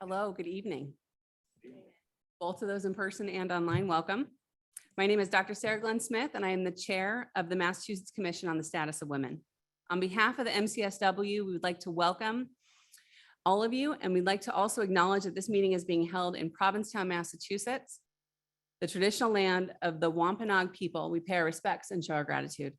Hello, good evening. Both of those in person and online, welcome. My name is Dr. Sarah Glenn Smith, and I am the chair of the Massachusetts Commission on the Status of Women. On behalf of the MCSW, we would like to welcome all of you, and we'd like to also acknowledge that this meeting is being held in Provincetown, Massachusetts, the traditional land of the Wampanoag people. We pay our respects and show our gratitude.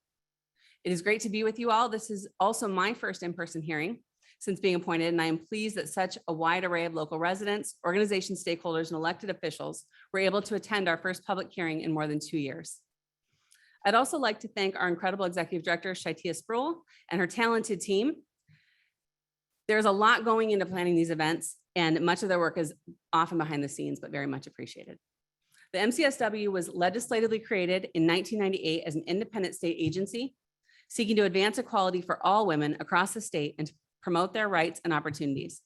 It is great to be with you all. This is also my first in-person hearing since being appointed, and I am pleased that such a wide array of local residents, organization stakeholders, and elected officials were able to attend our first public hearing in more than 2 years. I'd also like to thank our incredible executive director, Shaitia Sproul, and her talented team. There's a lot going into planning these events, and much of their work is often behind the scenes, but very much appreciated. The MCSW was legislatively created in 1998 as an independent state agency, seeking to advance equality for all women across the state and to promote their rights and opportunities.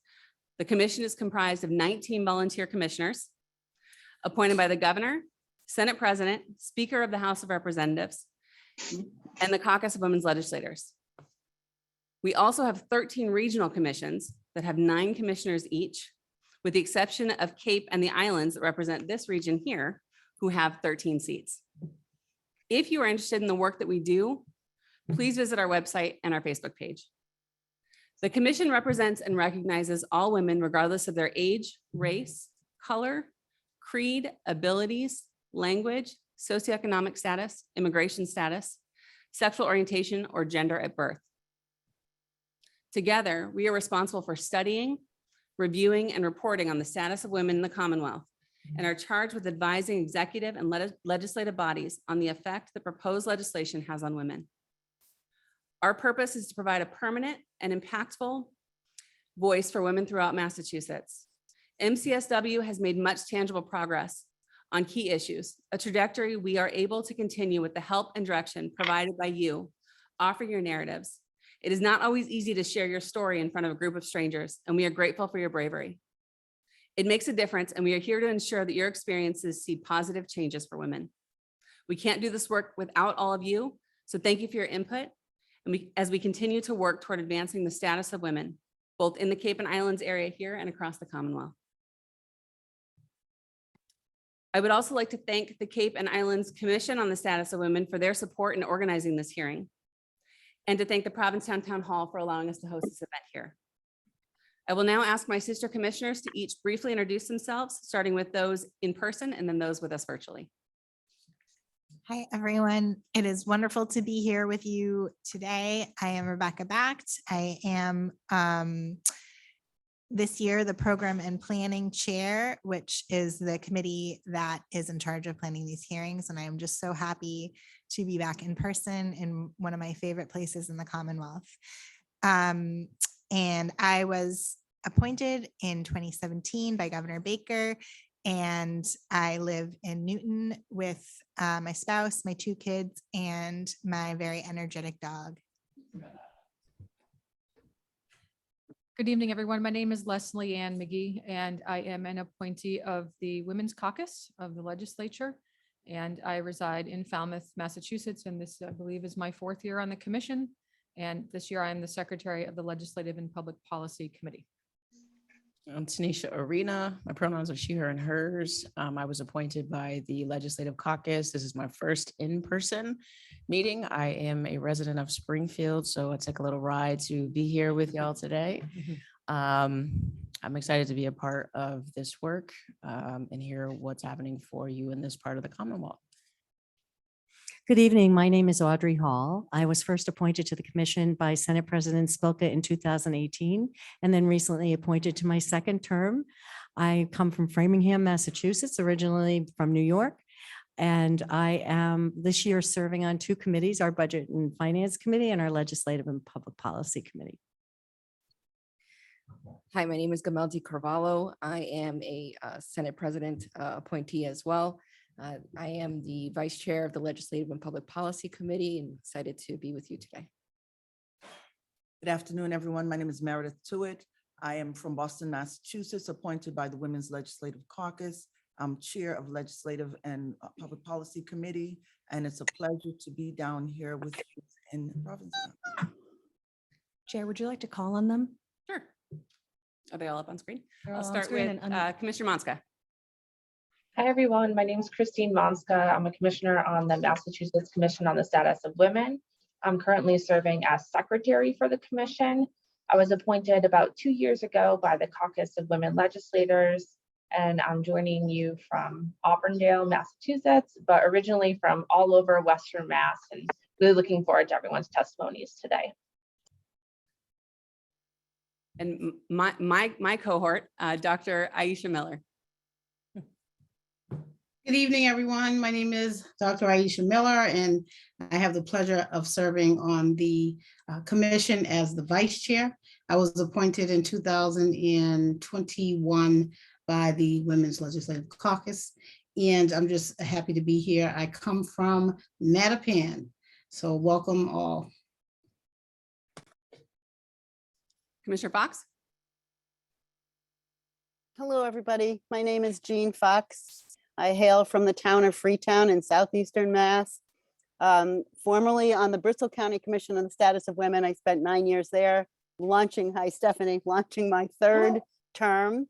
The commission is comprised of 19 volunteer commissioners appointed by the governor, Senate President, Speaker of the House of Representatives, and the Caucus of Women's Legislators. We also have 13 regional commissions that have 9 commissioners each, with the exception of Cape and the Islands that represent this region here, who have 13 seats. If you are interested in the work that we do, please visit our website and our Facebook page. The commission represents and recognizes all women regardless of their age, race, color, creed, abilities, language, socioeconomic status, immigration status, sexual orientation, or gender at birth. Together, we are responsible for studying, reviewing, and reporting on the status of women in the Commonwealth and are charged with advising executive and legislative bodies on the effect the proposed legislation has on women. Our purpose is to provide a permanent and impactful voice for women throughout Massachusetts. MCSW has made much tangible progress on key issues, a trajectory we are able to continue with the help and direction provided by you, offering your narratives. It is not always easy to share your story in front of a group of strangers, and we are grateful for your bravery. It makes a difference, and we are here to ensure that your experiences see positive changes for women. We can't do this work without all of you, so thank you for your input. And as we continue to work toward advancing the status of women, both in the Cape and Islands area here and across the Commonwealth. I would also like to thank the Cape and Islands Commission on the Status of Women for their support in organizing this hearing, and to thank the Provincetown Town Hall for allowing us to host this event here. I will now ask my sister commissioners to each briefly introduce themselves, starting with those in person and then those with us virtually. Hi, everyone. It is wonderful to be here with you today. I am Rebecca Bacht. I am this year the Program and Planning Chair, which is the committee that is in charge of planning these hearings. And I am just so happy to be back in person in one of my favorite places in the Commonwealth. And I was appointed in 2017 by Governor Baker. And I live in Newton with my spouse, my 2 kids, and my very energetic dog. Good evening, everyone. My name is Leslie Ann McGee, and I am an appointee of the Women's Caucus of the Legislature. And I reside in Falmouth, Massachusetts, and this, I believe, is my 4th year on the commission. And this year I am the Secretary of the Legislative and Public Policy Committee. I'm Tanisha Arena. My pronouns are she, her, and hers. I was appointed by the Legislative Caucus. This is my first in-person meeting. I am a resident of Springfield, so it took a little ride to be here with y'all today. I'm excited to be a part of this work and hear what's happening for you in this part of the Commonwealth. Good evening. My name is Audrey Hall. I was first appointed to the commission by Senate President Spilka in 2018, and then recently appointed to my 2nd term. I come from Framingham, Massachusetts, originally from New York. And I am this year serving on 2 committees, our Budget and Finance Committee and our Legislative and Public Policy Committee. Hi, my name is Gameldi Carvalho. I am a Senate President appointee as well. I am the Vice Chair of the Legislative and Public Policy Committee and excited to be with you today. Good afternoon, everyone. My name is Meredith Tewitt. I am from Boston, Massachusetts, appointed by the Women's Legislative Caucus. I'm Chair of Legislative and Public Policy Committee, and it's a pleasure to be down here with you in Provincetown. Chair, would you like to call on them? Sure. Are they all up on screen? They're I'll all on start screen with and Commissioner Monska. Hi, everyone. My name is Christine Monska. I'm a commissioner on the Massachusetts Commission on the Status of Women. I'm currently serving as secretary for the commission. I was appointed about 2 years ago by the Caucus of Women Legislators, and I'm joining you from Auburndale, Massachusetts, but originally from all over Western Mass, and really looking forward to everyone's testimonies today. And my cohort, Dr. Aisha Miller. Good evening, everyone. My name is Dr. Aisha Miller, and I have the pleasure of serving on the commission as the vice chair. I was appointed in 2021 by the Women's Legislative Caucus, and I'm just happy to be here. I come from Mattapan, so welcome all. Commissioner Fox. Hello, everybody. My name is Jean Fox. I hail from the town of Freetown in southeastern Mass. Formerly on the Bristol County Commission on the Status of Women, I spent 9 years there launching, hi Stephanie, launching my third term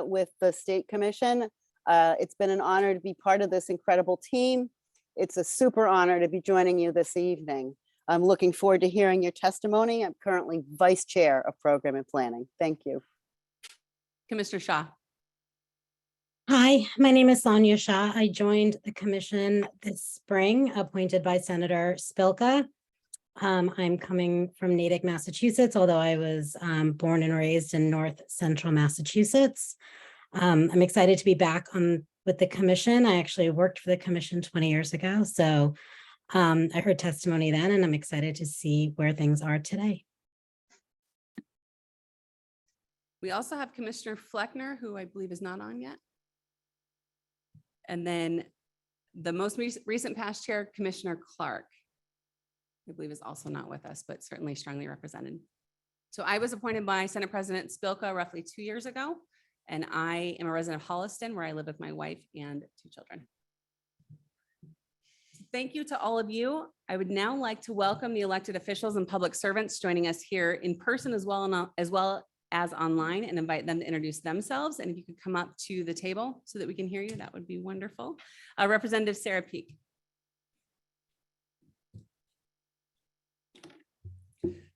with the State Commission. It's been an honor to be part of this incredible team. It's a super honor to be joining you this evening. I'm looking forward to hearing your testimony. I'm currently vice chair of program and planning. Thank you. Commissioner Shaw. Hi, my name is Sonia Shah. I joined the commission this spring, appointed by Senator Spilka. I'm coming from Natick, Massachusetts, although I was born and raised in North Central Massachusetts. I'm excited to be back with the commission. I actually worked for the commission 20 years ago, so I heard testimony then, and I'm excited to see where things are today. We also have Commissioner Fleckner, who I believe is not on yet. And then the most recent past chair, Commissioner Clark, I believe is also not with us, but certainly strongly represented. So I was appointed by Senate President Spilka roughly 2 years ago, and I am a resident of Holliston, where I live with my wife and 2 children. Thank you to all of you. I would now like to welcome the elected officials and public servants joining us here in person as well as online, and invite them to introduce themselves. And if you could come up to the table so that we can hear you, that would be wonderful. Representative Sarah Peak.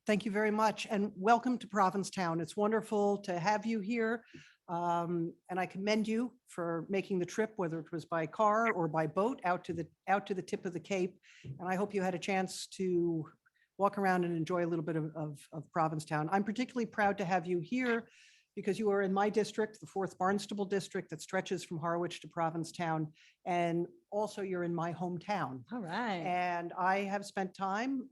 Thank you very much, and welcome to Provincetown. It's wonderful to have you here. And I commend you for making the trip, whether it was by car or by boat, out to the tip of the Cape. And I hope you had a chance to walk around and enjoy a little bit of Provincetown. I'm particularly proud to have you here because you are in my district, the 4th Barnstable district that stretches from Harwich to Provincetown. And also you're in my hometown. All right. And I have spent time,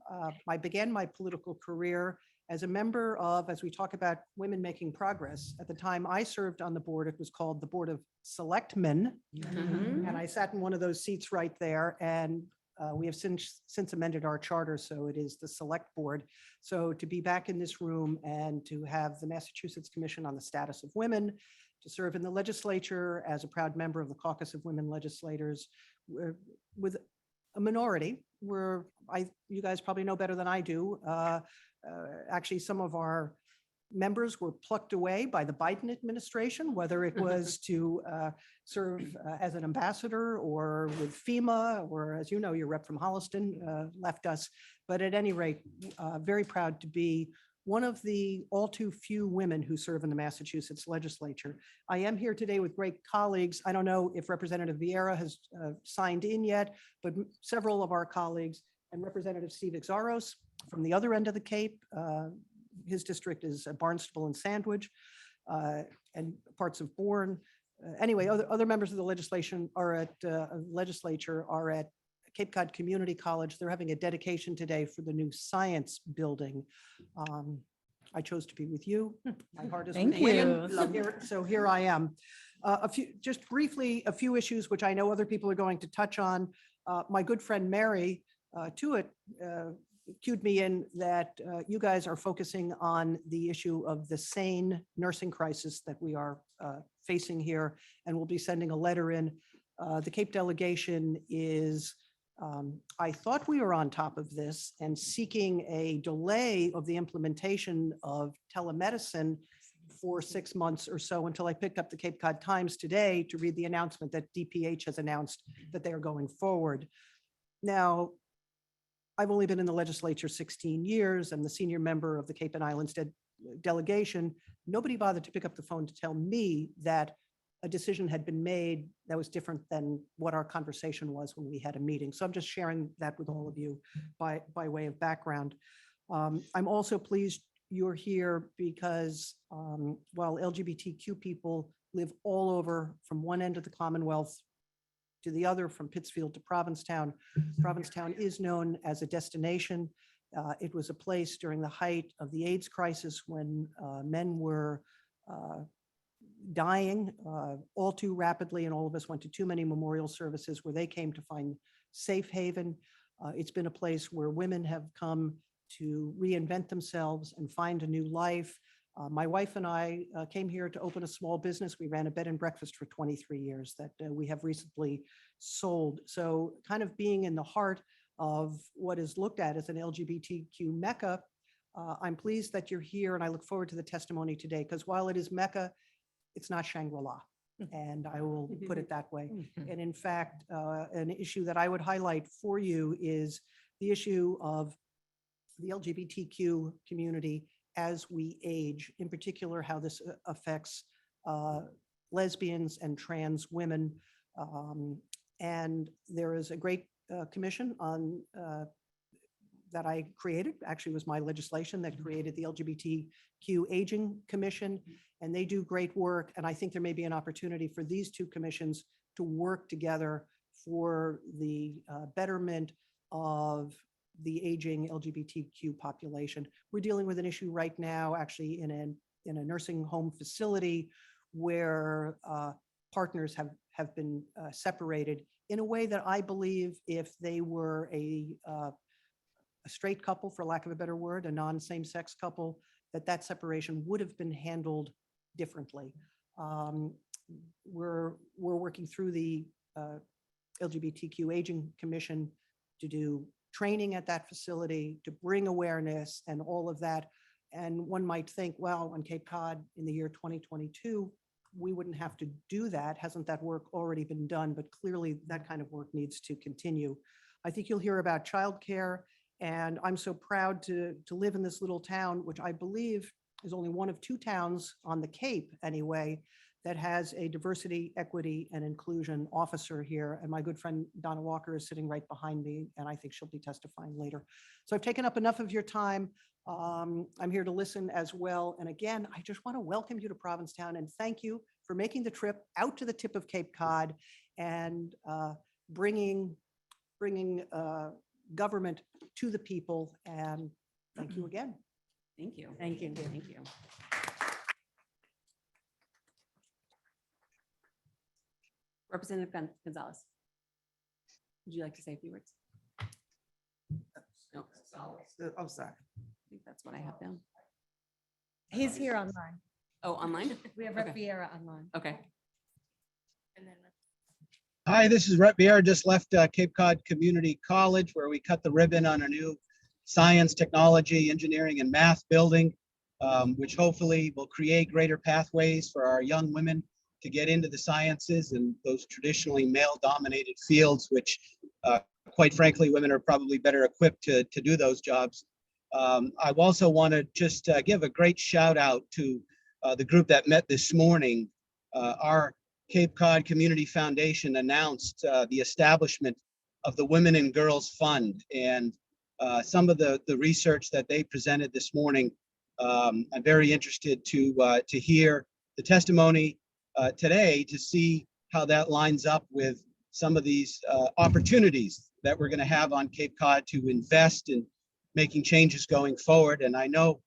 I began my political career as a member of, as we talk about women making progress, at the time I served on the board, it was called the Board of Selectmen. And I sat in one of those seats right there, and we have since amended our charter, so it is the Select Board. So to be back in this room and to have the Massachusetts Commission on the Status of Women, to serve in the legislature as a proud member of the Caucus of Women Legislators with a minority, where you guys probably know better than I do. Actually, some of our members were plucked away by the Biden administration, whether it was to serve as an ambassador or with FEMA, or as you know, your rep from Holliston left us. But at any rate, very proud to be one of the all too few women who serve in the Massachusetts legislature. I am here today with great colleagues. I don't know if Representative Vieira has signed in yet, but several of our colleagues, and Representative Steve Exaros from the other end of the Cape. His district is Barnstable and Sandwich, and parts of Bourne. Anyway, other members of the legislature are at Cape Cod Community College. They're having a dedication today for the new science building. I chose to be with you. My heart is with Thank women. you. So here I am. Just briefly, a few issues which I know other people are going to touch on. My good friend Mary Tuitt cued me in that you guys are focusing on the issue of the sane nursing crisis that we are facing here, and we'll be sending a letter in. The Cape delegation is, I thought we were on top of this and seeking a delay of the implementation of telemedicine for 6 months or so until I picked up the Cape Cod Times today to read the announcement that DPH has announced that they are going forward. Now, I've only been in the legislature 16 years and the senior member of the Cape and Islands delegation. Nobody bothered to pick up the phone to tell me that a decision had been made that was different than what our conversation was when we had a meeting. So I'm just sharing that with all of you by way of background. I'm also pleased you're here because while LGBTQ people live all over from one end of the Commonwealth to the other, from Pittsfield to Provincetown, Provincetown is known as a destination. It was a place during the height of the AIDS crisis when men were dying all too rapidly, and all of us went to too many memorial services where they came to find safe haven. It's been a place where women have come to reinvent themselves and find a new life. My wife and I came here to open a small business. We ran a bed and breakfast for 23 years that we have recently sold. So kind of being in the heart of what is looked at as an LGBTQ Mecca, I'm pleased that you're here and I look forward to the testimony today because while it is Mecca, it's not Shangri-La. And I will put it that way. And in fact, an issue that I would highlight for you is the issue of the LGBTQ community as we age, in particular, how this affects lesbians and trans women. And there is a great commission on that I created, actually was my legislation that created the LGBTQ Aging Commission, and they do great work. And I think there may be an opportunity for these two commissions to work together for the betterment of the aging LGBTQ population. We're dealing with an issue right now, actually in a nursing home facility where partners have been separated in a way that I believe if they were a straight couple, for lack of a better word, a non-same-sex couple, that separation would have been handled differently. We're working through the LGBTQ Aging Commission to do training at that facility, to bring awareness and all of that. And one might think, well, on Cape Cod in the year 2022, we wouldn't have to do that. Hasn't that work already been done? But clearly that kind of work needs to continue. I think you'll hear about childcare. And I'm so proud to live in this little town, which I believe is only one of two towns on the Cape anyway, that has a diversity, equity, and inclusion officer here. And my good friend Donna Walker is sitting right behind me, and I think she'll be testifying later. So I've taken up enough of your time. I'm here to listen as well. And again, I just want to welcome you to Provincetown and thank you for making the trip out to the tip of Cape Cod and bringing government to the people. And thank you again. Thank you. Thank you. Thank you. Representative Gonzalez, would you like to say a few words? No. Oh, sorry. I think that's what I have down. He's here online. Oh, online? We have Okay. Rep Vieira online. Okay. Hi, this is Rep Vieira. Just left Cape Cod Community College where we cut the ribbon on a new science, technology, engineering, and math building, which hopefully will create greater pathways for our young women to get into the sciences and those traditionally male-dominated fields, which quite frankly, women are probably better equipped to do those jobs. I also want to just give a great shout out to the group that met this morning. Our Cape Cod Community Foundation announced the establishment of the Women and Girls Fund, and some of the research that they presented this morning. I'm very interested to hear the testimony today to see how that lines up with some of these opportunities that we're going to have on Cape Cod to invest in making changes going forward. And I know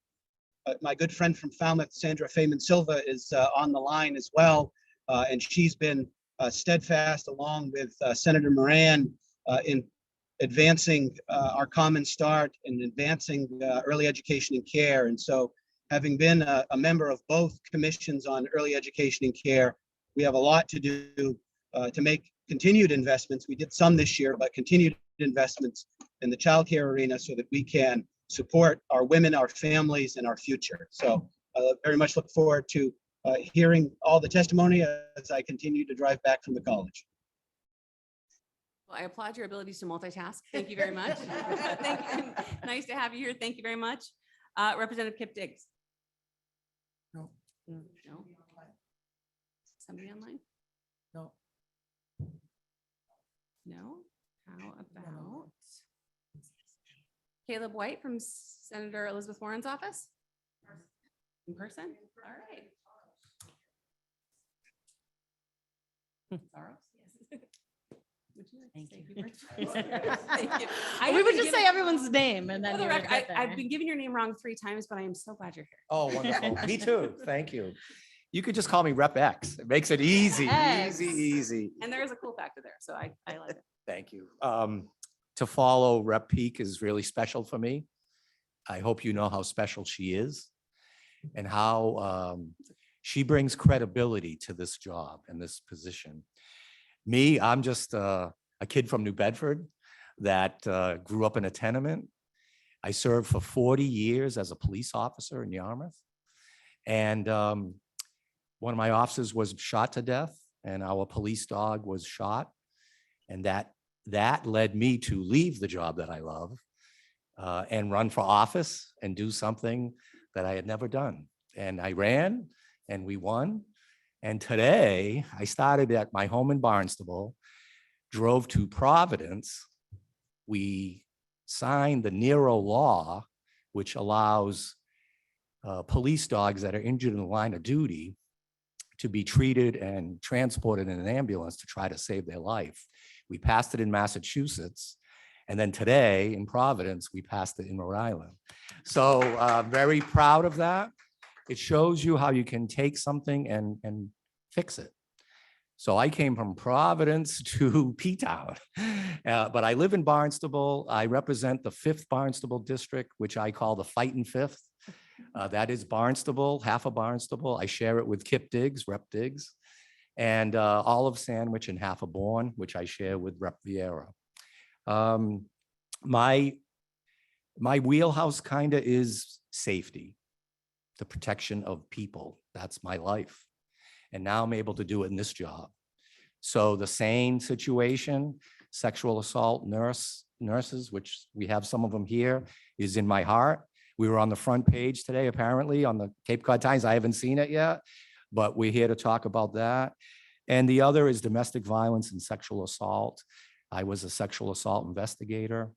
my good friend from Falmouth, Sandra Feynman Silva, is on the line as well. And she's been steadfast along with Senator Moran in advancing our Common Start and advancing early education and care. And so having been a member of both commissions on early education and care, we have a lot to do to make continued investments. We did some this year, but continued investments in the childcare arena so that we can support our women, our families, and our future. So very much look forward to hearing all the testimony as I continue to drive back from the college. Well, I applaud your abilities to multitask. Thank you very much. Thank you. Nice to have you here. Thank you very much. Representative Kip Diggs. No. No. Somebody online? No. No? How about Caleb White from Senator Elizabeth Warren's office? In person? All right. Soros? Yes. Would you like to say a few words? Thank you. I We have would been just say given- everyone's name and then. For the you would record, get there. I've been giving your name wrong 3 times, but I am so glad you're here. Oh, wonderful. Me too. Thank you. You could just call me Rep X. It makes it easy, X. easy. And there is a cool factor there, so I like it. Thank you. To follow Rep Peak is really special for me. I hope you know how special she is and how she brings credibility to this job and this position. Me, I'm just a kid from New Bedford that grew up in a tenement. I served for 40 years as a police officer in Yarmouth. And one of my officers was shot to death and our police dog was shot. And that led me to leave the job that I love and run for office and do something that I had never done. And I ran and we won. And today I started at my home in Barnstable, drove to Providence. We signed the Nero law, which allows police dogs that are injured in the line of duty to be treated and transported in an ambulance to try to save their life. We passed it in Massachusetts. And then today in Providence, we passed it in Rhode Island. So very proud of that. It shows you how you can take something and fix it. So I came from Providence to P-Town, but I live in Barnstable. I represent the 5th Barnstable district, which I call the Fightin' 5th. That is Barnstable, half of Barnstable. I share it with Kip Diggs, Rep Diggs, and Olive Sandwich and half of Bourne, which I share with Rep Vieira. My wheelhouse kind of is safety, the protection of people. That's my life. And now I'm able to do it in this job. So the same situation, sexual assault nurses, which we have some of them here, is in my heart. We were on the front page today, apparently, on the Cape Cod Times. I haven't seen it yet, but we're here to talk about that. And the other is domestic violence and sexual assault. I was a sexual assault investigator.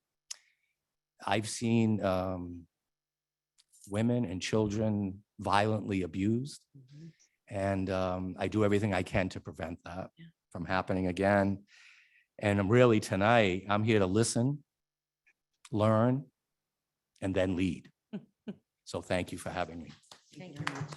I've seen women and children violently abused. And I do everything I can to prevent that from happening again. And really tonight, I'm here to listen, learn, and then lead. So thank you for having me. Thank you very much.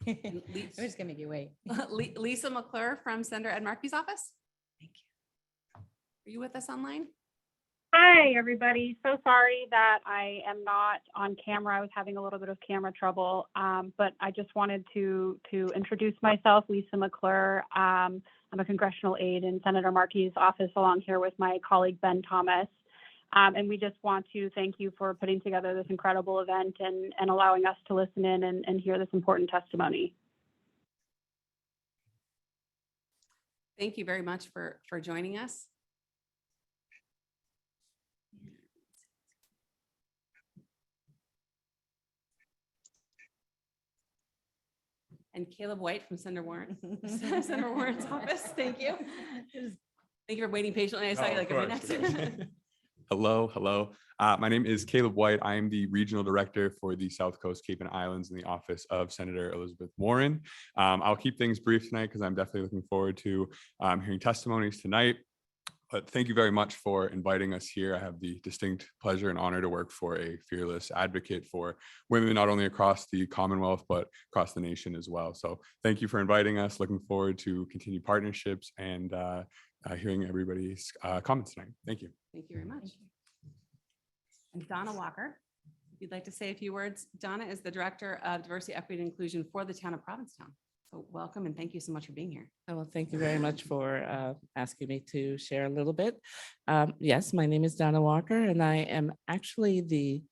We're just gonna make you wait. Lisa McClure from Senator Ed Markey's office. Thank you. Are you with us online? Hi, everybody. So sorry that I am not on camera. I was having a little bit of camera trouble, but I just wanted to introduce myself, Lisa McClure. I'm a congressional aide in Senator Markey's office, along here with my colleague, Ben Thomas. And we just want to thank you for putting together this incredible event and allowing us to listen in and hear this important testimony. Thank you very much for joining us. And Caleb White from Senator Warren's office. Thank you. Thank you for waiting patiently. I saw you like a minute. Hello. My name is Caleb White. I am the regional director for the South Coast Cape and Islands in the office of Senator Elizabeth Warren. I'll keep things brief tonight because I'm definitely looking forward to hearing testimonies tonight. But thank you very much for inviting us here. I have the distinct pleasure and honor to work for a fearless advocate for women, not only across the Commonwealth, but across the nation as well. So thank you for inviting us. Looking forward to continued partnerships and hearing everybody's comments tonight. Thank you. Thank you very much. And Donna Walker. you'd like to say a few words. Donna is the Director of Diversity, Equity, and Inclusion for the town of Provincetown. So welcome and thank you so much for being here. Oh, well, thank you very much for asking me to share a little bit. Yes, my name is Donna Walker, and I am actually the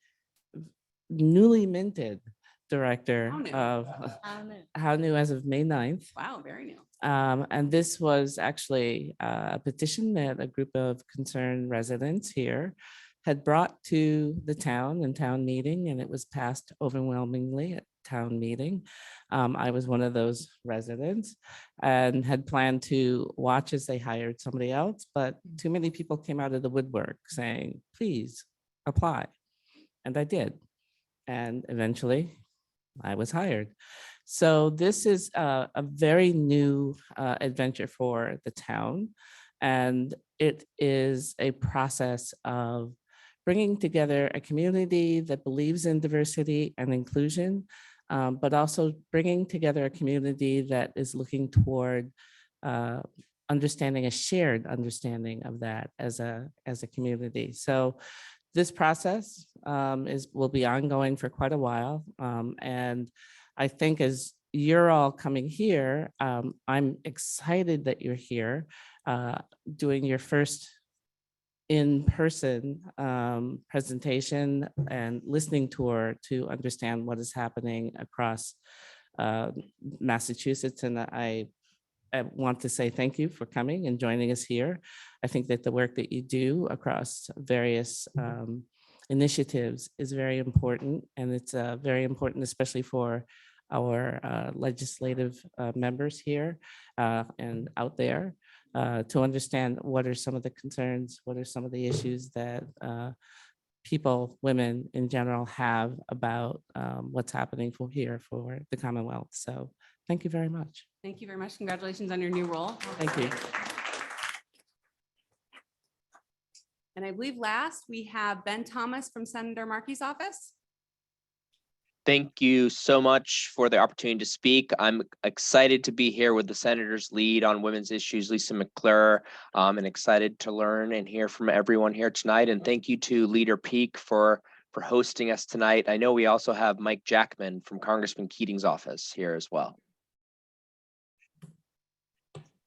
newly minted director How new? of How new? How New as of May 9th. Wow, very new. And this was actually a petition that a group of concerned residents here had brought to the town and town meeting, and it was passed overwhelmingly at town meeting. I was one of those residents and had planned to watch as they hired somebody else, but too many people came out of the woodwork saying, please apply. And I did. And eventually I was hired. So this is a very new adventure for the town. And it is a process of bringing together a community that believes in diversity and inclusion, but also bringing together a community that is looking toward understanding a shared understanding of that as a community. So this process will be ongoing for quite a while. And I think as you're all coming here, I'm excited that you're here doing your first in-person presentation and listening tour to understand what is happening across Massachusetts. And I want to say thank you for coming and joining us here. I think that the work that you do across various initiatives is very important, and it's very important, especially for our legislative members here and out there to understand what are some of the concerns, what are some of the issues that people, women in general have about what's happening for the Commonwealth. So thank you very much. Thank you very much. Congratulations on your new role. Thank you. And I believe last we have Ben Thomas from Senator Markey's office. Thank you so much for the opportunity to speak. I'm excited to be here with the senator's lead on women's issues, Lisa McClure, and excited to learn and hear from everyone here tonight. And thank you to Leader Peak for hosting us tonight. I know we also have Mike Jackman from Congressman Keating's office here as well.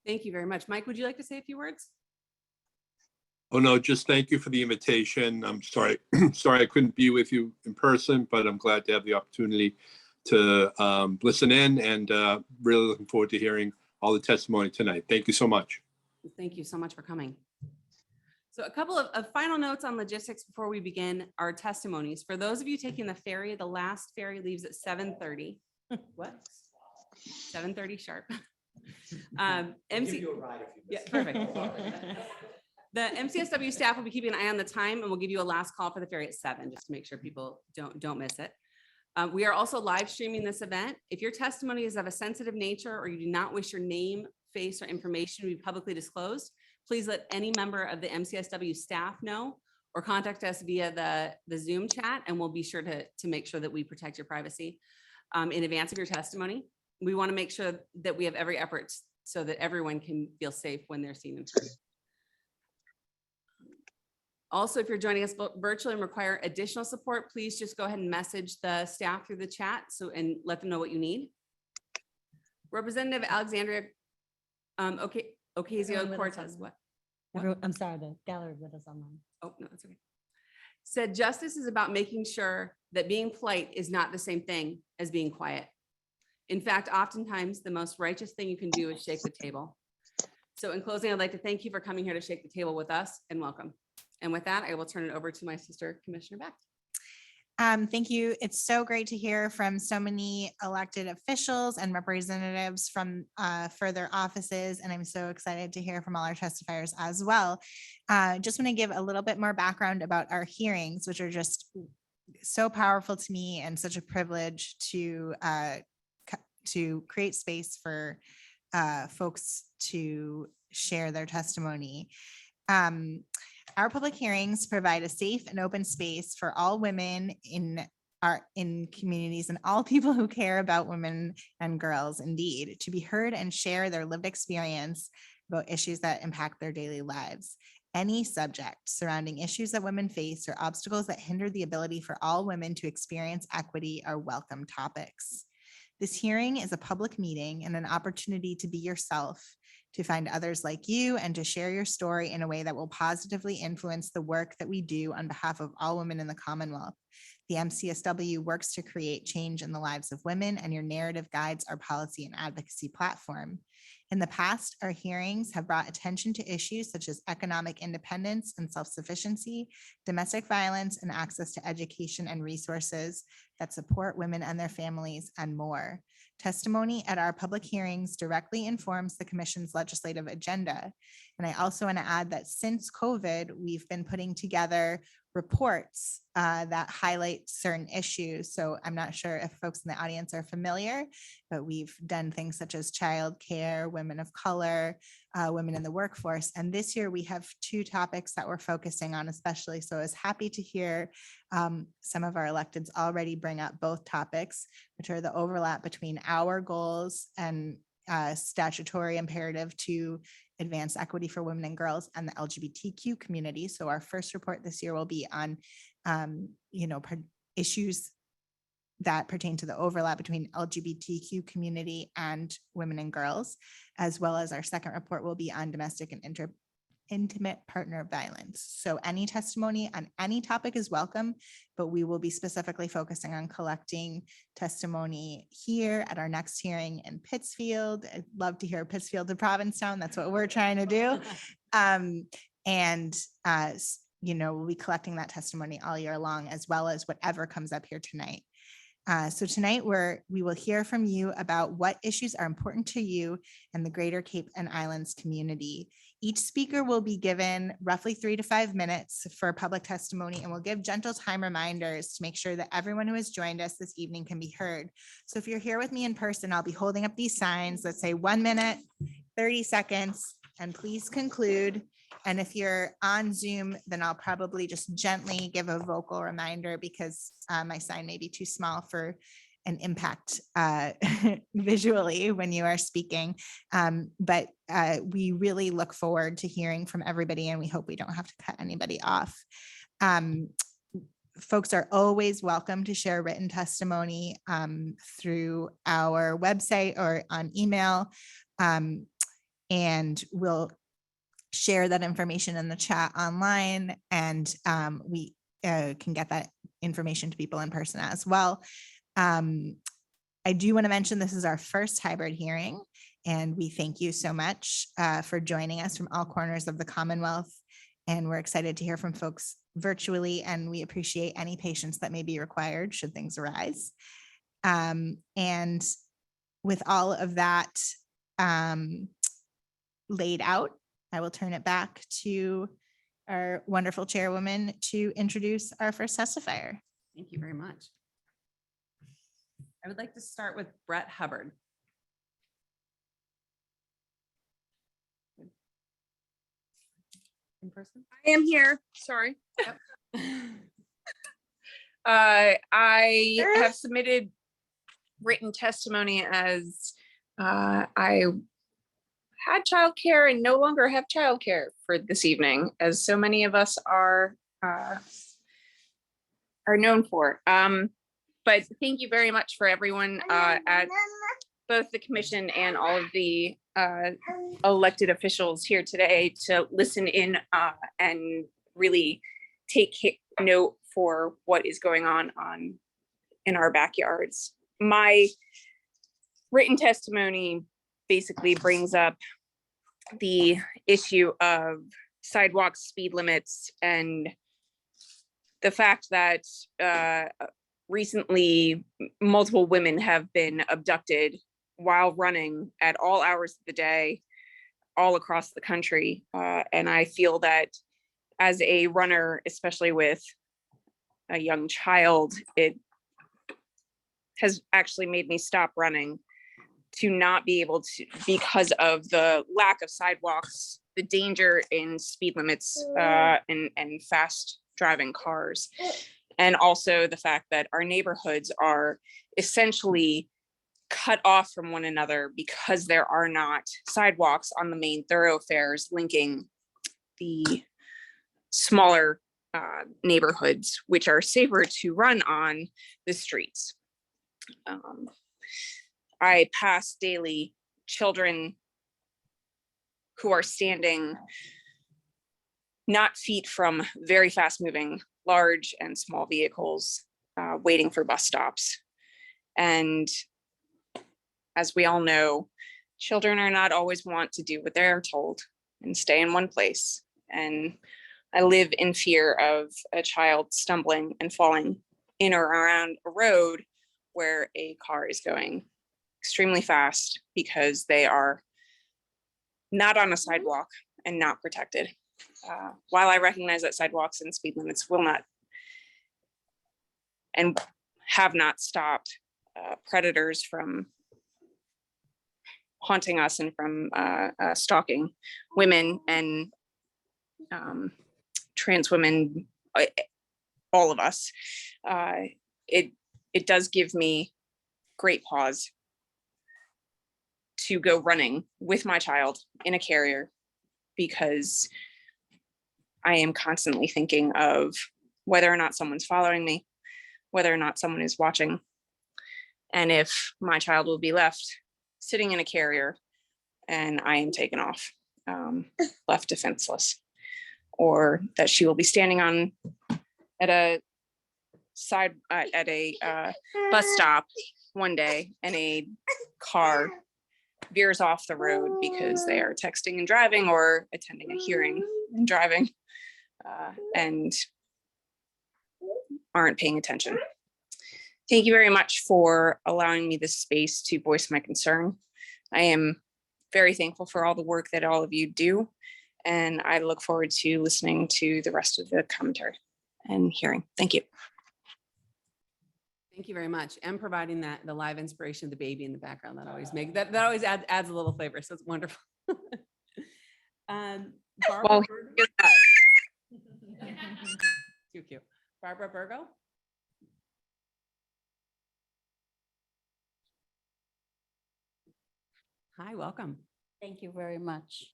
Thank you very much. Mike, would you like to say a few words? Oh, no, just thank you for the invitation. I'm sorry, sorry I couldn't be with you in person, but I'm glad to have the opportunity to listen in and really looking forward to hearing all the testimony tonight. Thank you so much. Thank you so much for coming. So a couple of final notes on logistics before we begin our testimonies. For those of you taking the ferry, the last ferry leaves at 7:30. What? 7:30 sharp. Yeah, perfect. The MCSW staff will be keeping an eye on the time, and we'll give you a last call for the ferry at 7, just to make sure people don't miss it. We are also live streaming this event. If your testimony is of a sensitive nature or you do not wish your name, face, or information to be publicly disclosed, please let any member of the MCSW staff know or contact us via the Zoom chat, and we'll be sure to make sure that we protect your privacy in advance of your testimony. We want to make sure that we have every effort so that everyone can feel safe when they're seen in person. Also, if you're joining us virtually and require additional support, please just go ahead and message the staff through the chat and let them know what you need. Representative Alexandria Ocasio-Cortez, what? I'm sorry, the gallery with us online. Oh, no, that's okay. Said justice is about making sure that being polite is not the same thing as being quiet. In fact, oftentimes the most righteous thing you can do is shake the table. So in closing, I'd like to thank you for coming here to shake the table with us, and welcome. And with that, I will turn it over to my sister, Commissioner Beck. Thank you. It's so great to hear from so many elected officials and representatives from further offices. And I'm so excited to hear from all our testifiers as well. Just want to give a little bit more background about our hearings, which are just so powerful to me and such a privilege to create space for folks to share their testimony. Our public hearings provide a safe and open space for all women in communities and all people who care about women and girls, indeed, to be heard and share their lived experience about issues that impact their daily lives. any subject surrounding issues that women face or obstacles that hinder the ability for all women to experience equity are welcome topics. This hearing is a public meeting and an opportunity to be yourself, to find others like you, and to share your story in a way that will positively influence the work that we do on behalf of all women in the Commonwealth. The MCSW works to create change in the lives of women, and your narrative guides our policy and advocacy platform. In the past, our hearings have brought attention to issues such as economic independence and self-sufficiency, domestic violence, and access to education and resources that support women and their families, and more. Testimony at our public hearings directly informs the Commission's legislative agenda. And I also want to add that since COVID, we've been putting together reports that highlight certain issues. So I'm not sure if folks in the audience are familiar, but we've done things such as childcare, women of color, women in the workforce. And this year we have 2 topics that we're focusing on especially. So I was happy to hear some of our electeds already bring up both topics, which are the overlap between our goals and statutory imperative to advance equity for women and girls and the LGBTQ community. So our first report this year will be on, issues that pertain to the overlap between LGBTQ community and women and girls, as well as our second report will be on domestic and intimate partner violence. So any testimony on any topic is welcome, but we will be specifically focusing on collecting testimony here at our next hearing in Pittsfield. I'd love to hear Pittsfield to Provincetown. That's what we're trying to do. We'll be collecting that testimony all year long, as well as whatever comes up here tonight. So tonight we will hear from you about what issues are important to you and the greater Cape and Islands community. Each speaker will be given roughly 3 to 5 minutes for public testimony, and we'll give gentle time reminders to make sure that everyone who has joined us this evening can be heard. So if you're here with me in person, I'll be holding up these signs that say 1 minute, 30 seconds, and please conclude. And if you're on Zoom, then I'll probably just gently give a vocal reminder because my sign may be too small for an impact visually when you are speaking. But we really look forward to hearing from everybody, and we hope we don't have to cut anybody off. Folks are always welcome to share written testimony through our website or on email. And we'll share that information in the chat online, and we can get that information to people in person as well. I do want to mention this is our first hybrid hearing, and we thank you so much for joining us from all corners of the Commonwealth. And we're excited to hear from folks virtually, and we appreciate any patience that may be required should things arise. And with all of that laid out, I will turn it back to our wonderful chairwoman to introduce our first testifier. Thank you very much. I would like to start with Brett Hubbard. In person? I am here, sorry. I have submitted written testimony as I had childcare and no longer have childcare for this evening, as so many of us are known for. But thank you very much for everyone at both the commission and all of the elected officials here today to listen in and really take note for what is going on in our backyards. My written testimony basically brings up the issue of sidewalks, speed limits, and the fact that recently multiple women have been abducted while running at all hours of the day, all across the country. And I feel that as a runner, especially with a young child, it has actually made me stop running, to not be able to, because of the lack of sidewalks, the danger in speed limits and fast driving cars. And also the fact that our neighborhoods are essentially cut off from one another because there are not sidewalks on the main thoroughfares linking the smaller neighborhoods, which are safer to run on the streets. I pass daily children who are standing not feet from very fast moving large and small vehicles waiting for bus stops. And as we all know, children are not always want to do what they're told and stay in one place. And I live in fear of a child stumbling and falling in or around a road where a car is going extremely fast because they are not on a sidewalk and not protected. While I recognize that sidewalks and speed limits will not and have not stopped predators from haunting us and from stalking women and trans women, all of us, it does give me great pause to go running with my child in a carrier, because I am constantly thinking of whether or not someone's following me, whether or not someone is watching, and if my child will be left sitting in a carrier and I am taken off, left defenseless, or that she will be standing on at a bus stop one day and a car veers off the road because they are texting and driving or attending a hearing and driving and aren't paying attention. Thank you very much for allowing me this space to voice my concern. I am very thankful for all the work that all of you do, and I look forward to listening to the rest of the commentary and hearing. Thank you. Thank you very much. And providing the live inspiration of the baby in the background, that always adds a little flavor. So it's wonderful. Barbara Well, Burgo. Too cute. Barbara Burgo. Hi, welcome. Thank you very much.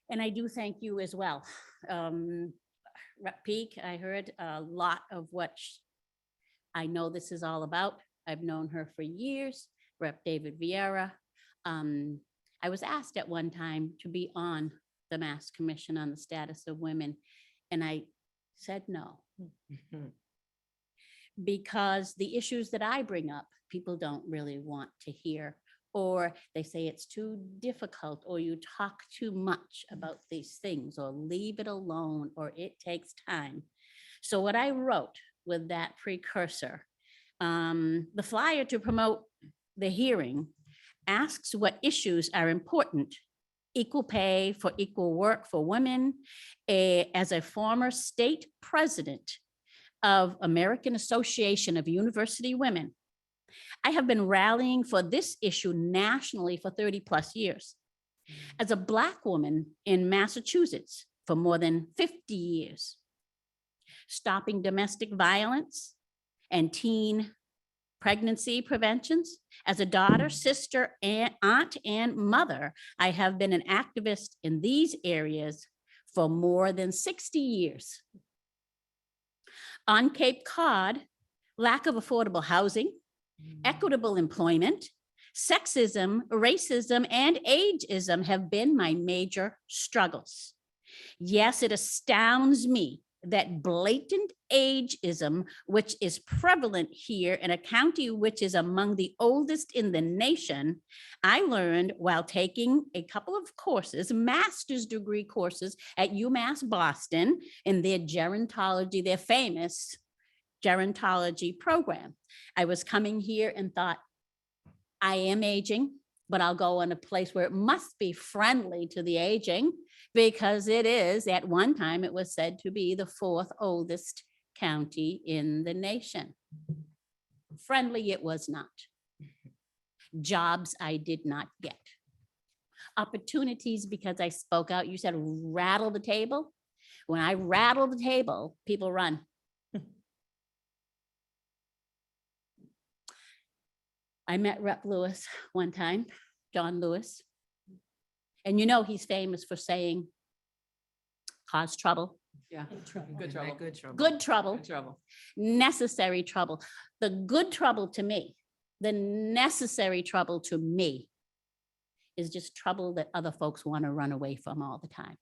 And I do thank you as well. Rep Peak, I heard a lot of what I know this is all about. I've known her for years. Rep David Vieira. I was asked at one time to be on the Mass Commission on the Status of Women, and I said no. Because the issues that I bring up, people don't really want to hear, or they say it's too difficult, or you talk too much about these things, or leave it alone, or it takes time. So what I wrote with that precursor, the flyer to promote the hearing asks what issues are important: equal pay for equal work for women. As a former state president of American Association of University Women, I have been rallying for this issue nationally for 30+ years. As a Black woman in Massachusetts for more than 50 years, stopping domestic violence and teen pregnancy preventions. As a daughter, sister, aunt, and mother, I have been an activist in these areas for more than 60 years. On Cape Cod, lack of affordable housing, equitable employment, sexism, racism, and ageism have been my major struggles. Yes, it astounds me that blatant ageism, which is prevalent here in a county which is among the oldest in the nation, I learned while taking a couple of courses, master's degree courses at UMass Boston in their gerontology, their famous gerontology program. I was coming here and thought, I am aging, but I'll go in a place where it must be friendly to the aging, because it is, at one time, it was said to be the 4th oldest county in the nation. Friendly it was not. Jobs I did not get. Opportunities because I spoke out. You said rattle the table. When I rattle the table, people run. I met Rep. Lewis one time, John Lewis. And you know he's famous for saying, cause trouble, Yeah. Good trouble. Good trouble. Good trouble. Good trouble, Good trouble. necessary trouble. The good trouble to me, the necessary trouble to me is just trouble that other folks want to run away from all the time.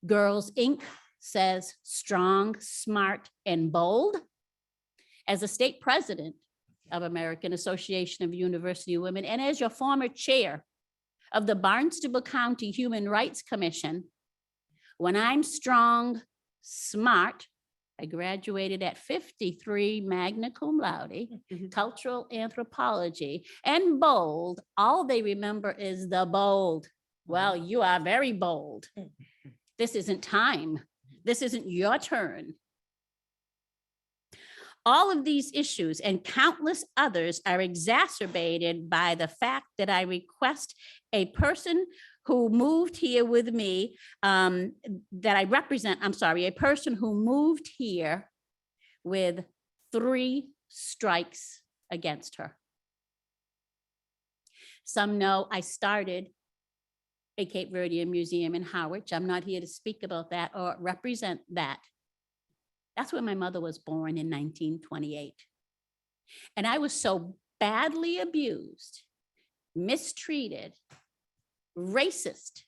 Girls Inc. says strong, smart, and bold. As a state president of American Association of University Women and as your former chair of the Barnstable County Human Rights Commission, when I'm strong, smart, I graduated at 53 magna cum laude, cultural anthropology, and bold, all they remember is the bold. Well, you are very bold. This isn't time. This isn't your turn. All of these issues and countless others are exacerbated by the fact that I request a person who moved here with me, that I represent, I'm sorry, a person who moved here with 3 strikes against her. Some know I started a Cape Verdean Museum in Harwich. I'm not here to speak about that or represent that. That's when my mother was born in 1928. And I was so badly abused, mistreated, racist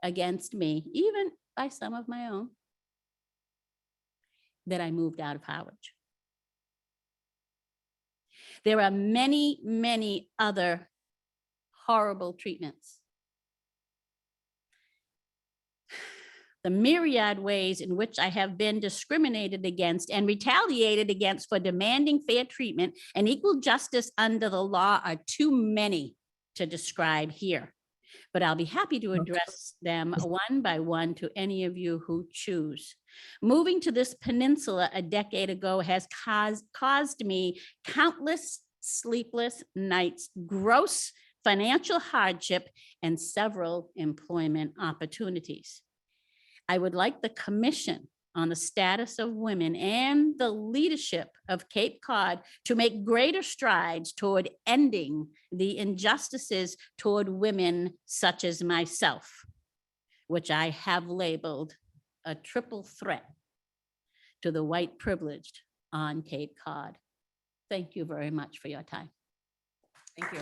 against me, even by some of my own, that I moved out of Harwich. There are many, many other horrible treatments. The myriad ways in which I have been discriminated against and retaliated against for demanding fair treatment and equal justice under the law are too many to describe here. But I'll be happy to address them one by one to any of you who choose. Moving to this peninsula a decade ago has caused me countless sleepless nights, gross financial hardship, and several employment opportunities. I would like the Commission on the Status of Women and the leadership of Cape Cod to make greater strides toward ending the injustices toward women such as myself, which I have labeled a triple threat to the white privileged on Cape Cod. Thank you very much for your time. Thank you.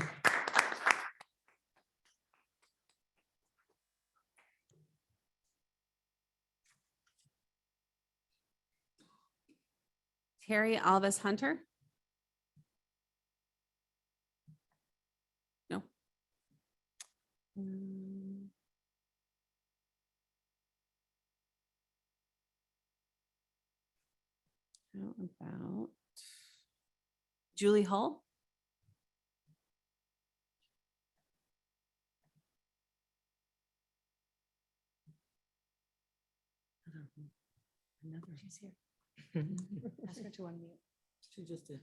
Terry Alvis Hunter. No. How about Julie Hull? She's here. Ask her to unmute. She just did.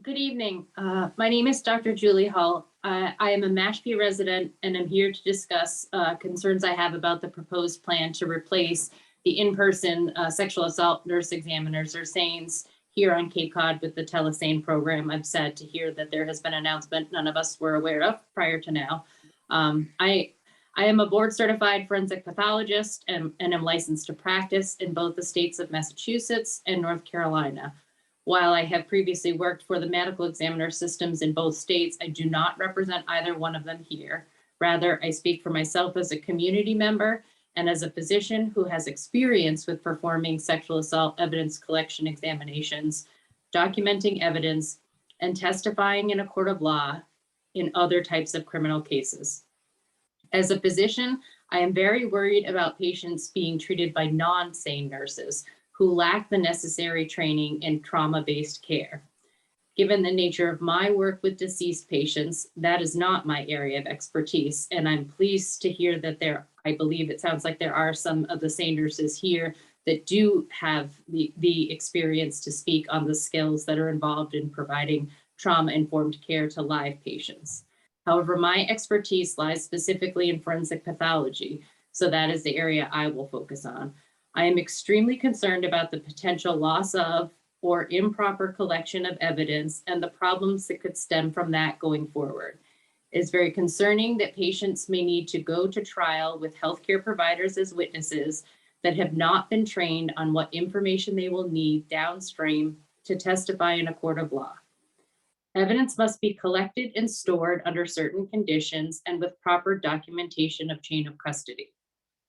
Good evening. My name is Dr. Julie Hull. I am a Mashpee resident and I'm here to discuss concerns I have about the proposed plan to replace the in-person sexual assault nurse examiners or SANEs here on Cape Cod with the TeleSane program. I'm sad to hear that there has been an announcement none of us were aware of prior to now. I am a board certified forensic pathologist and am licensed to practice in both the states of Massachusetts and North Carolina. While I have previously worked for the medical examiner systems in both states, I do not represent either one of them here. Rather, I speak for myself as a community member and as a physician who has experience with performing sexual assault evidence collection examinations, documenting evidence, and testifying in a court of law in other types of criminal cases. As a physician, I am very worried about patients being treated by non-SANE nurses who lack the necessary training in trauma-based care. Given the nature of my work with deceased patients, that is not my area of expertise, and I'm pleased to hear that I believe it sounds like there are some of the SANE nurses here that do have the experience to speak on the skills that are involved in providing trauma-informed care to live patients. However, my expertise lies specifically in forensic pathology, so that is the area I will focus on. I am extremely concerned about the potential loss of or improper collection of evidence and the problems that could stem from that going forward. It is very concerning that patients may need to go to trial with healthcare providers as witnesses that have not been trained on what information they will need downstream to testify in a court of law. Evidence must be collected and stored under certain conditions and with proper documentation of chain of custody.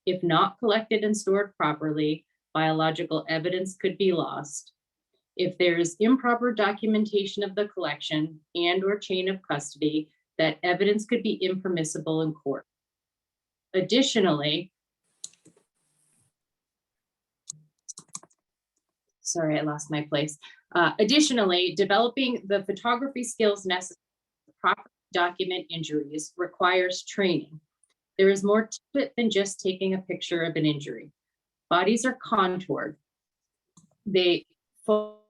If not collected and stored properly, biological evidence could be lost. If there is improper documentation of the collection and/or chain of custody, that evidence could be impermissible in court. Additionally, sorry, I lost my place. Additionally, developing the photography skills necessary to properly document injuries requires training. There is more to it than just taking a picture of an injury. Bodies are contoured.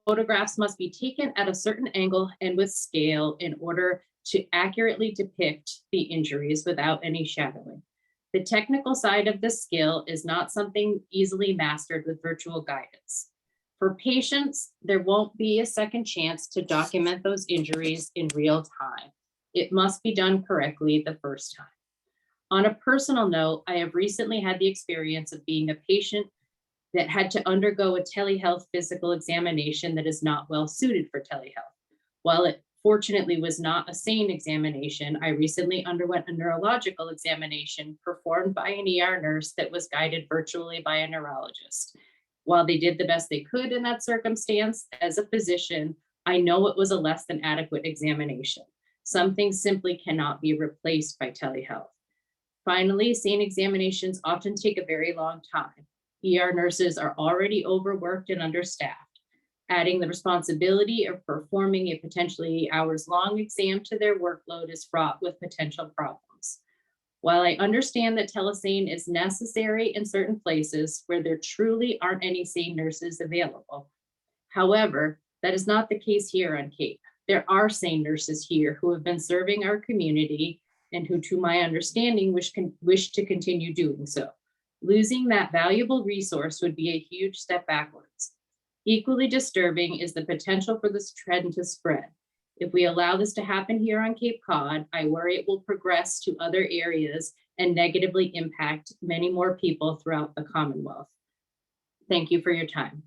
Photographs must be taken at a certain angle and with scale in order to accurately depict the injuries without any shadowing. The technical side of the skill is not something easily mastered with virtual guidance. For patients, there won't be a second chance to document those injuries in real time. It must be done correctly the first time. On a personal note, I have recently had the experience of being a patient that had to undergo a telehealth physical examination that is not well suited for telehealth. While it fortunately was not a sane examination, I recently underwent a neurological examination performed by an ER nurse that was guided virtually by a neurologist. While they did the best they could in that circumstance, as a physician, I know it was a less than adequate examination. Some things simply cannot be replaced by telehealth. Finally, sane examinations often take a very long time. ER nurses are already overworked and understaffed. Adding the responsibility of performing a potentially hours-long exam to their workload is fraught with potential problems. While I understand that telesane is necessary in certain places where there truly aren't any sane nurses available, however, that is not the case here on Cape. There are sane nurses here who have been serving our community and who, to my understanding, wish to continue doing so. Losing that valuable resource would be a huge step backwards. Equally disturbing is the potential for this trend to spread. If we allow this to happen here on Cape Cod, I worry it will progress to other areas and negatively impact many more people throughout the Commonwealth. Thank you for your time.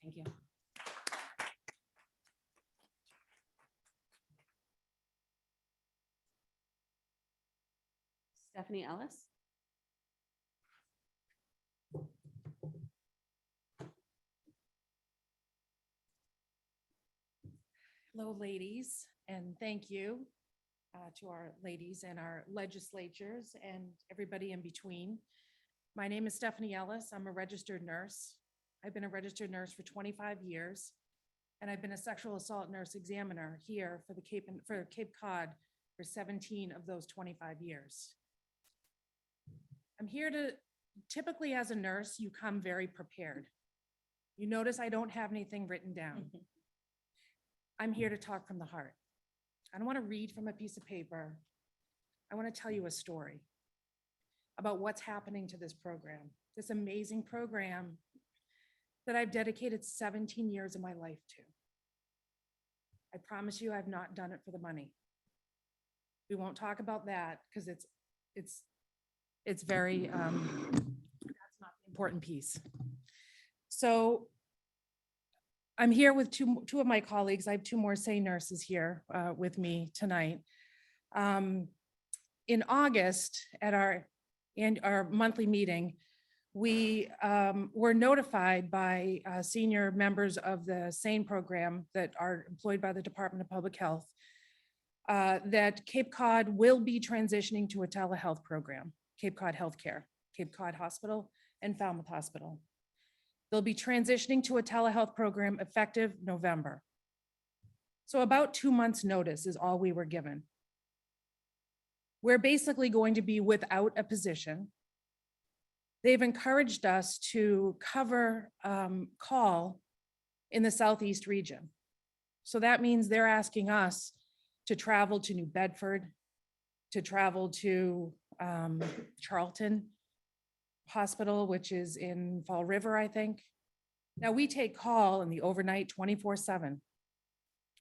Thank you. Stephanie Ellis. Hello, ladies, and thank you to our ladies and our legislatures and everybody in between. My name is Stephanie Ellis. I'm a registered nurse. I've been a registered nurse for 25 years, and I've been a sexual assault nurse examiner here for Cape Cod for 17 of those 25 years. I'm here to, typically as a nurse, you come very prepared. You notice I don't have anything written down. I'm here to talk from the heart. I don't want to read from a piece of paper. I want to tell you a story about what's happening to this program, this amazing program that I've dedicated 17 years of my life to. I promise you I've not done it for the money. We won't talk about that because it's very, that's not the important piece. So I'm here with two of my colleagues. I have two more SANE nurses here with me tonight. In August, at our monthly meeting, we were notified by senior members of the SANE program that are employed by the Department of Public Health that Cape Cod will be transitioning to a telehealth program, Cape Cod Healthcare, Cape Cod Hospital, and Falmouth Hospital. They'll be transitioning to a telehealth program effective November. So about 2 months' notice is all we were given. We're basically going to be without a position. They've encouraged us to cover call in the Southeast region. So that means they're asking us to travel to New Bedford, to travel to Charlton Hospital, which is in Fall River, I think. Now we take call in the overnight 24/7.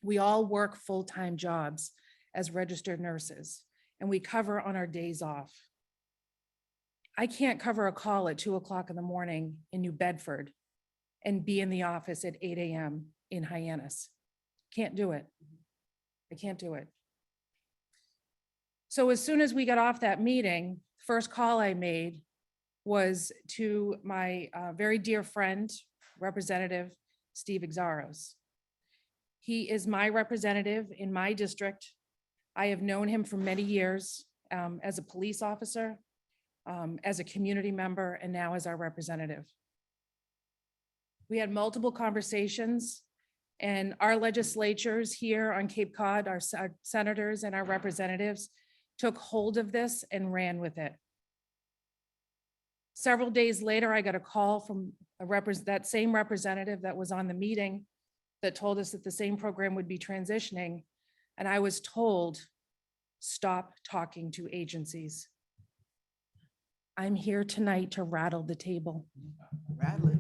We all work full-time jobs as registered nurses, and we cover on our days off. I can't cover a call at 2 o'clock in the morning in New Bedford and be in the office at 8 a.m. in Hyannis. Can't do it. I can't do it. So as soon as we got off that meeting, first call I made was to my very dear friend, Representative Steve Exaros. He is my representative in my district. I have known him for many years as a police officer, as a community member, and now as our representative. We had multiple conversations, and our legislatures here on Cape Cod, our senators and our representatives took hold of this and ran with it. Several days later, I got a call from that same representative that was on the meeting that told us that the same program would be transitioning. And I was told, stop talking to agencies. I'm here tonight to rattle the table. Rattle it.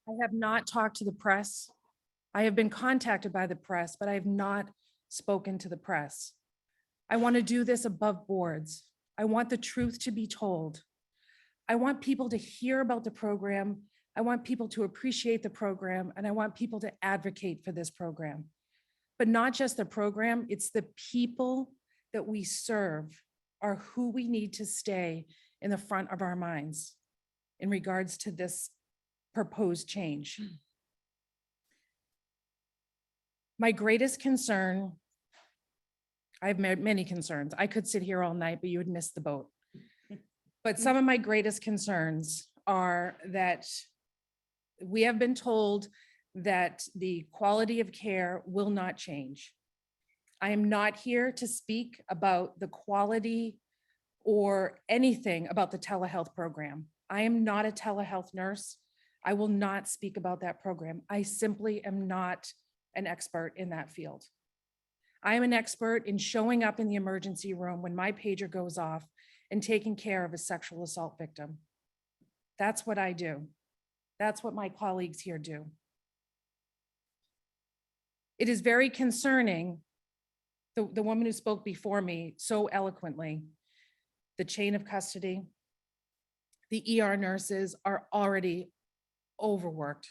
I have not talked to the press. I have been contacted by the press, but I have not spoken to the press. I want to do this above boards. I want the truth to be told. I want people to hear about the program. I want people to appreciate the program, and I want people to advocate for this program. But not just the program, it's the people that we serve are who we need to stay in the front of our minds in regards to this proposed change. My greatest concern, I have many concerns. I could sit here all night, but you would miss the boat. But some of my greatest concerns are that we have been told that the quality of care will not change. I am not here to speak about the quality or anything about the telehealth program. I am not a telehealth nurse. I will not speak about that program. I simply am not an expert in that field. I am an expert in showing up in the emergency room when my pager goes off and taking care of a sexual assault victim. That's what I do. That's what my colleagues here do. It is very concerning, the woman who spoke before me so eloquently, the chain of custody. The ER nurses are already overworked.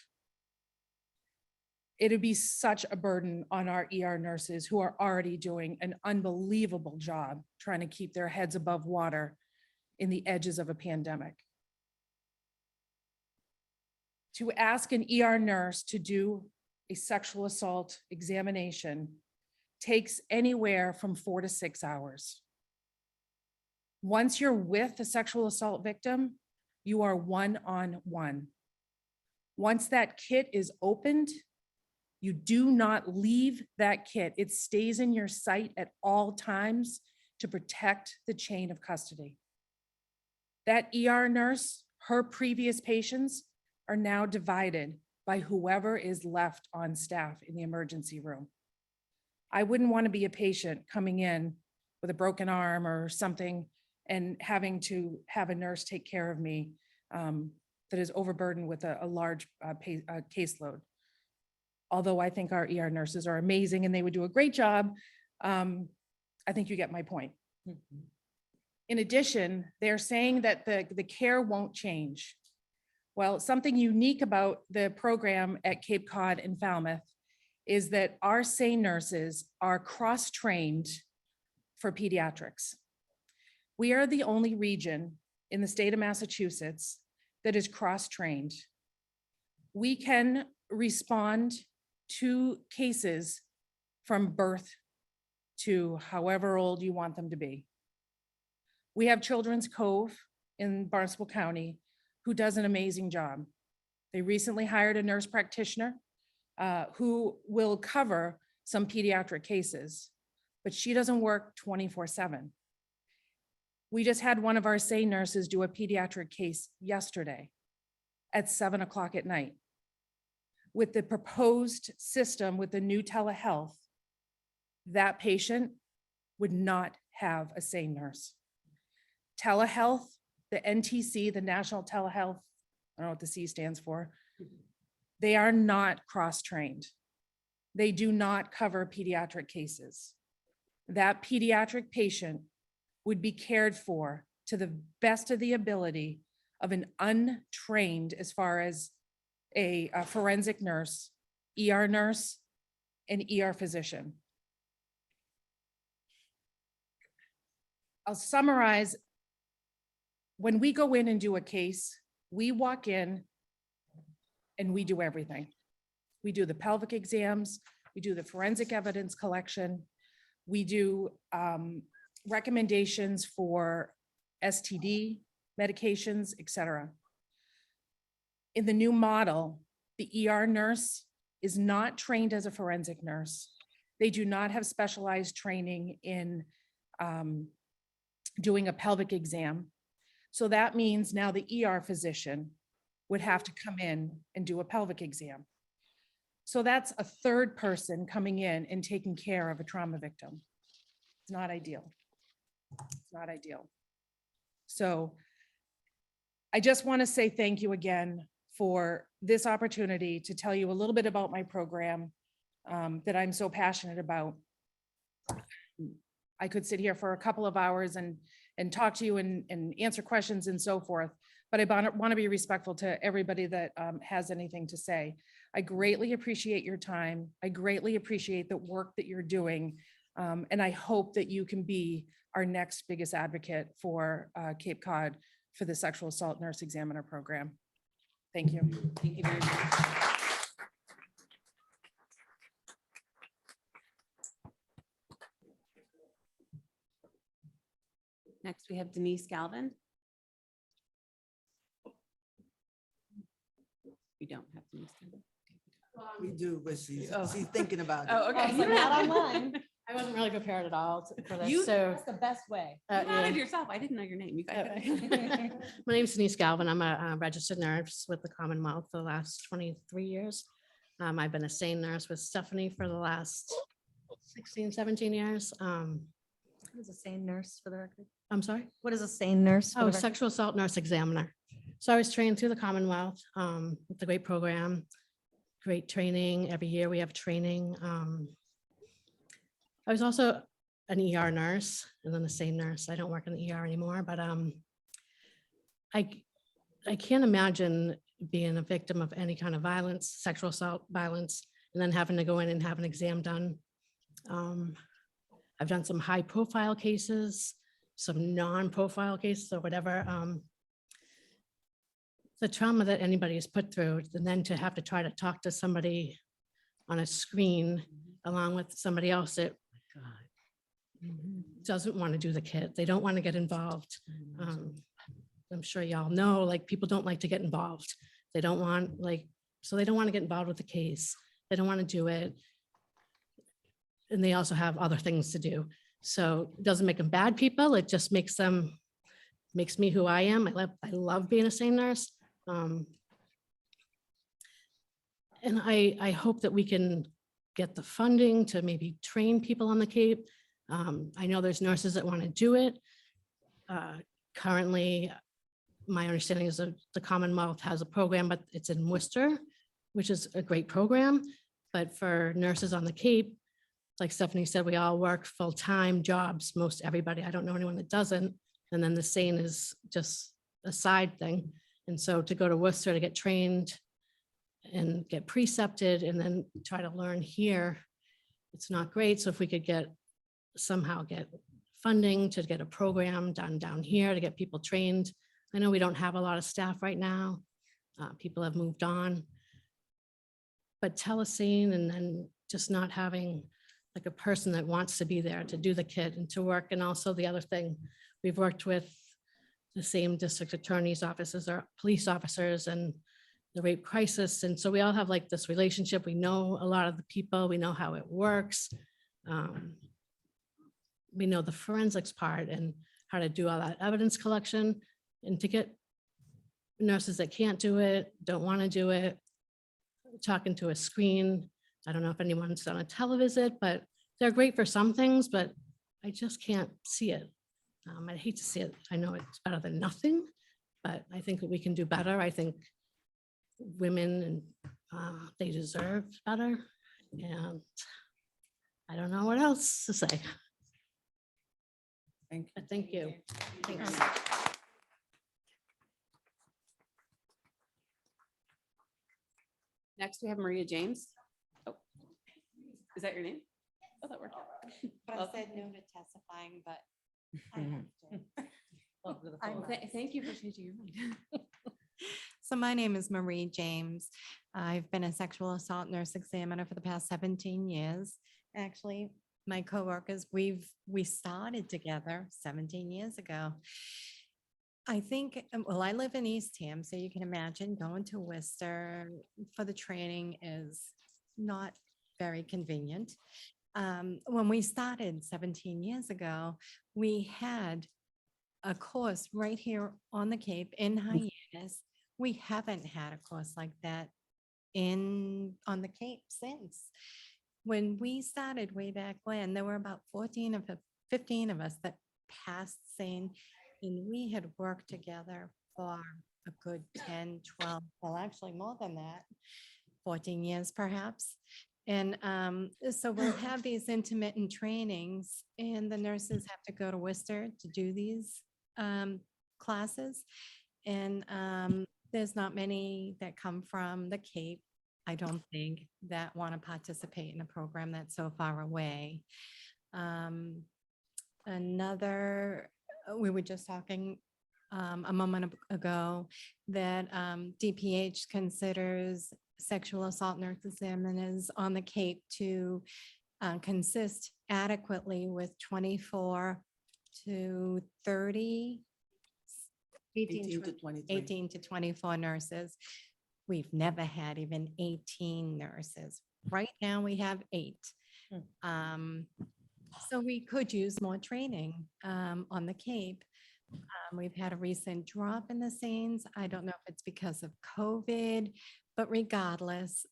It'd be such a burden on our ER nurses who are already doing an unbelievable job trying to keep their heads above water in the edges of a pandemic. To ask an ER nurse to do a sexual assault examination takes anywhere from 4 to 6 hours. Once you're with a sexual assault victim, you are one-on-one. Once that kit is opened, you do not leave that kit. It stays in your sight at all times to protect the chain of custody. That ER nurse, her previous patients are now divided by whoever is left on staff in the emergency room. I wouldn't want to be a patient coming in with a broken arm or something and having to have a nurse take care of me that is overburdened with a large caseload. Although I think our ER nurses are amazing and they would do a great job, I think you get my point. In addition, they're saying that the care won't change. Well, something unique about the program at Cape Cod and Falmouth is that our SANE nurses are cross-trained for pediatrics. We are the only region in the state of Massachusetts that is cross-trained. We can respond to cases from birth to however old you want them to be. We have Children's Cove in Barnstable County who does an amazing job. They recently hired a nurse practitioner who will cover some pediatric cases, but she doesn't work 24/7. We just had one of our SANE nurses do a pediatric case yesterday at 7 o'clock at night. With the proposed system with the new telehealth, that patient would not have a SANE nurse. Telehealth, the NTC, the National Telehealth, I don't know what the C stands for, they are not cross-trained. They do not cover pediatric cases. that pediatric patient would be cared for to the best of the ability of an untrained, as far as a forensic nurse, ER nurse, and ER physician. I'll summarize. When we go in and do a case, we walk in and we do everything. We do the pelvic exams, we do the forensic evidence collection, we do recommendations for STD medications, etc. In the new model, the ER nurse is not trained as a forensic nurse. They do not have specialized training in doing a pelvic exam. So that means now the ER physician would have to come in and do a pelvic exam. So that's a third person coming in and taking care of a trauma victim. It's not ideal. It's not ideal. So I just want to say thank you again for this opportunity to tell you a little bit about my program that I'm so passionate about. I could sit here for a couple of hours and talk to you and answer questions and so forth, but I want to be respectful to everybody that has anything to say. I greatly appreciate your time. I greatly appreciate the work that you're doing. And I hope that you can be our next biggest advocate for Cape Cod for the sexual assault nurse examiner program. Thank you. Thank you very much. Next, we have Denise Galvin. We don't have Denise Galvin. We do, but she's Oh. thinking about it. Oh, okay. You're not online. I wasn't really prepared at all for this, You, so. that's the best way. Uh, You nodded yeah. yourself. I didn't know your name. You guys. My name's Denise Galvin. I'm a registered nurse with the Commonwealth for the last 23 years. I've been a SANE nurse with Stephanie for the last 16, 17 years. What is a SANE nurse for the record? I'm sorry? What is a SANE nurse? for the Oh, record? sexual assault nurse examiner. So I was trained through the Commonwealth with a great program, great training. Every year we have training. I was also an ER nurse and then a SANE nurse. I don't work in the ER anymore, but I can't imagine being a victim of any kind of violence, sexual assault violence, and then having to go in and have an exam done. I've done some high profile cases, some non-profile cases or whatever. The trauma that anybody is put through, and then to have to try to talk to somebody on a screen along with somebody else that doesn't want to do the kit. They don't want to get involved. I'm sure y'all know, like, people don't like to get involved. They don't want, so they don't want to get involved with the case. They don't want to do it. And they also have other things to do. So it doesn't make them bad people. It just makes me who I am. I love being a SANE nurse. And I hope that we can get the funding to maybe train people on the Cape. I know there's nurses that want to do it. Currently, my understanding is that the Commonwealth has a program, but it's in Worcester, which is a great program. But for nurses on the Cape, like Stephanie said, we all work full-time jobs, most everybody. I don't know anyone that doesn't. And then the SANE is just a side thing. And so to go to Worcester to get trained and get precepted and then try to learn here, it's not great. So if we could somehow get funding to get a program done down here to get people trained. I know we don't have a lot of staff right now. People have moved on. But telesane and then just not having like a person that wants to be there to do the kit and to work. And also the other thing, we've worked with the same district attorney's offices or police officers and the rape crisis. And so we all have like this relationship. We know a lot of the people, we know how it works. We know the forensics part and how to do all that evidence collection, and to get nurses that can't do it, don't want to do it, talking to a screen. I don't know if anyone's done a televisit, but they're great for some things, but I just can't see it. I hate to see it. I know it's better than nothing, but I think that we can do better. I think women, and they deserve better. And I don't know what else to say. Thank you. Thank you. Thanks. Next, we have Maria James. Oh, is that your name? Oh, that worked out. But I Welcome. said no to testifying, but Thank you for changing your mind. So my name is Marie James. I've been a sexual assault nurse examiner for the past 17 years. Actually, my coworkers, we started together 17 years ago. I think, well, I live in Eastham, so you can imagine going to Worcester for the training is not very convenient. When we started 17 years ago, we had a course right here on the Cape in Hyannis. We haven't had a course like that on the Cape since. When we started way back when, there were about 15 of us that passed SANE, and we had worked together for a good 10, 12, well, actually more than that, 14 years perhaps. And so we'll have these intermittent trainings, and the nurses have to go to Worcester to do these classes. And there's not many that come from the Cape, I don't think, that want to participate in a program that's so far away. We were just talking a moment ago that DPH considers sexual assault nurse examiners on the Cape to consist adequately with 24 to 30, 18 to 23. 18 to 24 nurses. We've never had even 18 nurses. Right now we have 8. So we could use more training on the Cape. We've had a recent drop in the SANEs. I don't know if it's because of COVID, but regardless,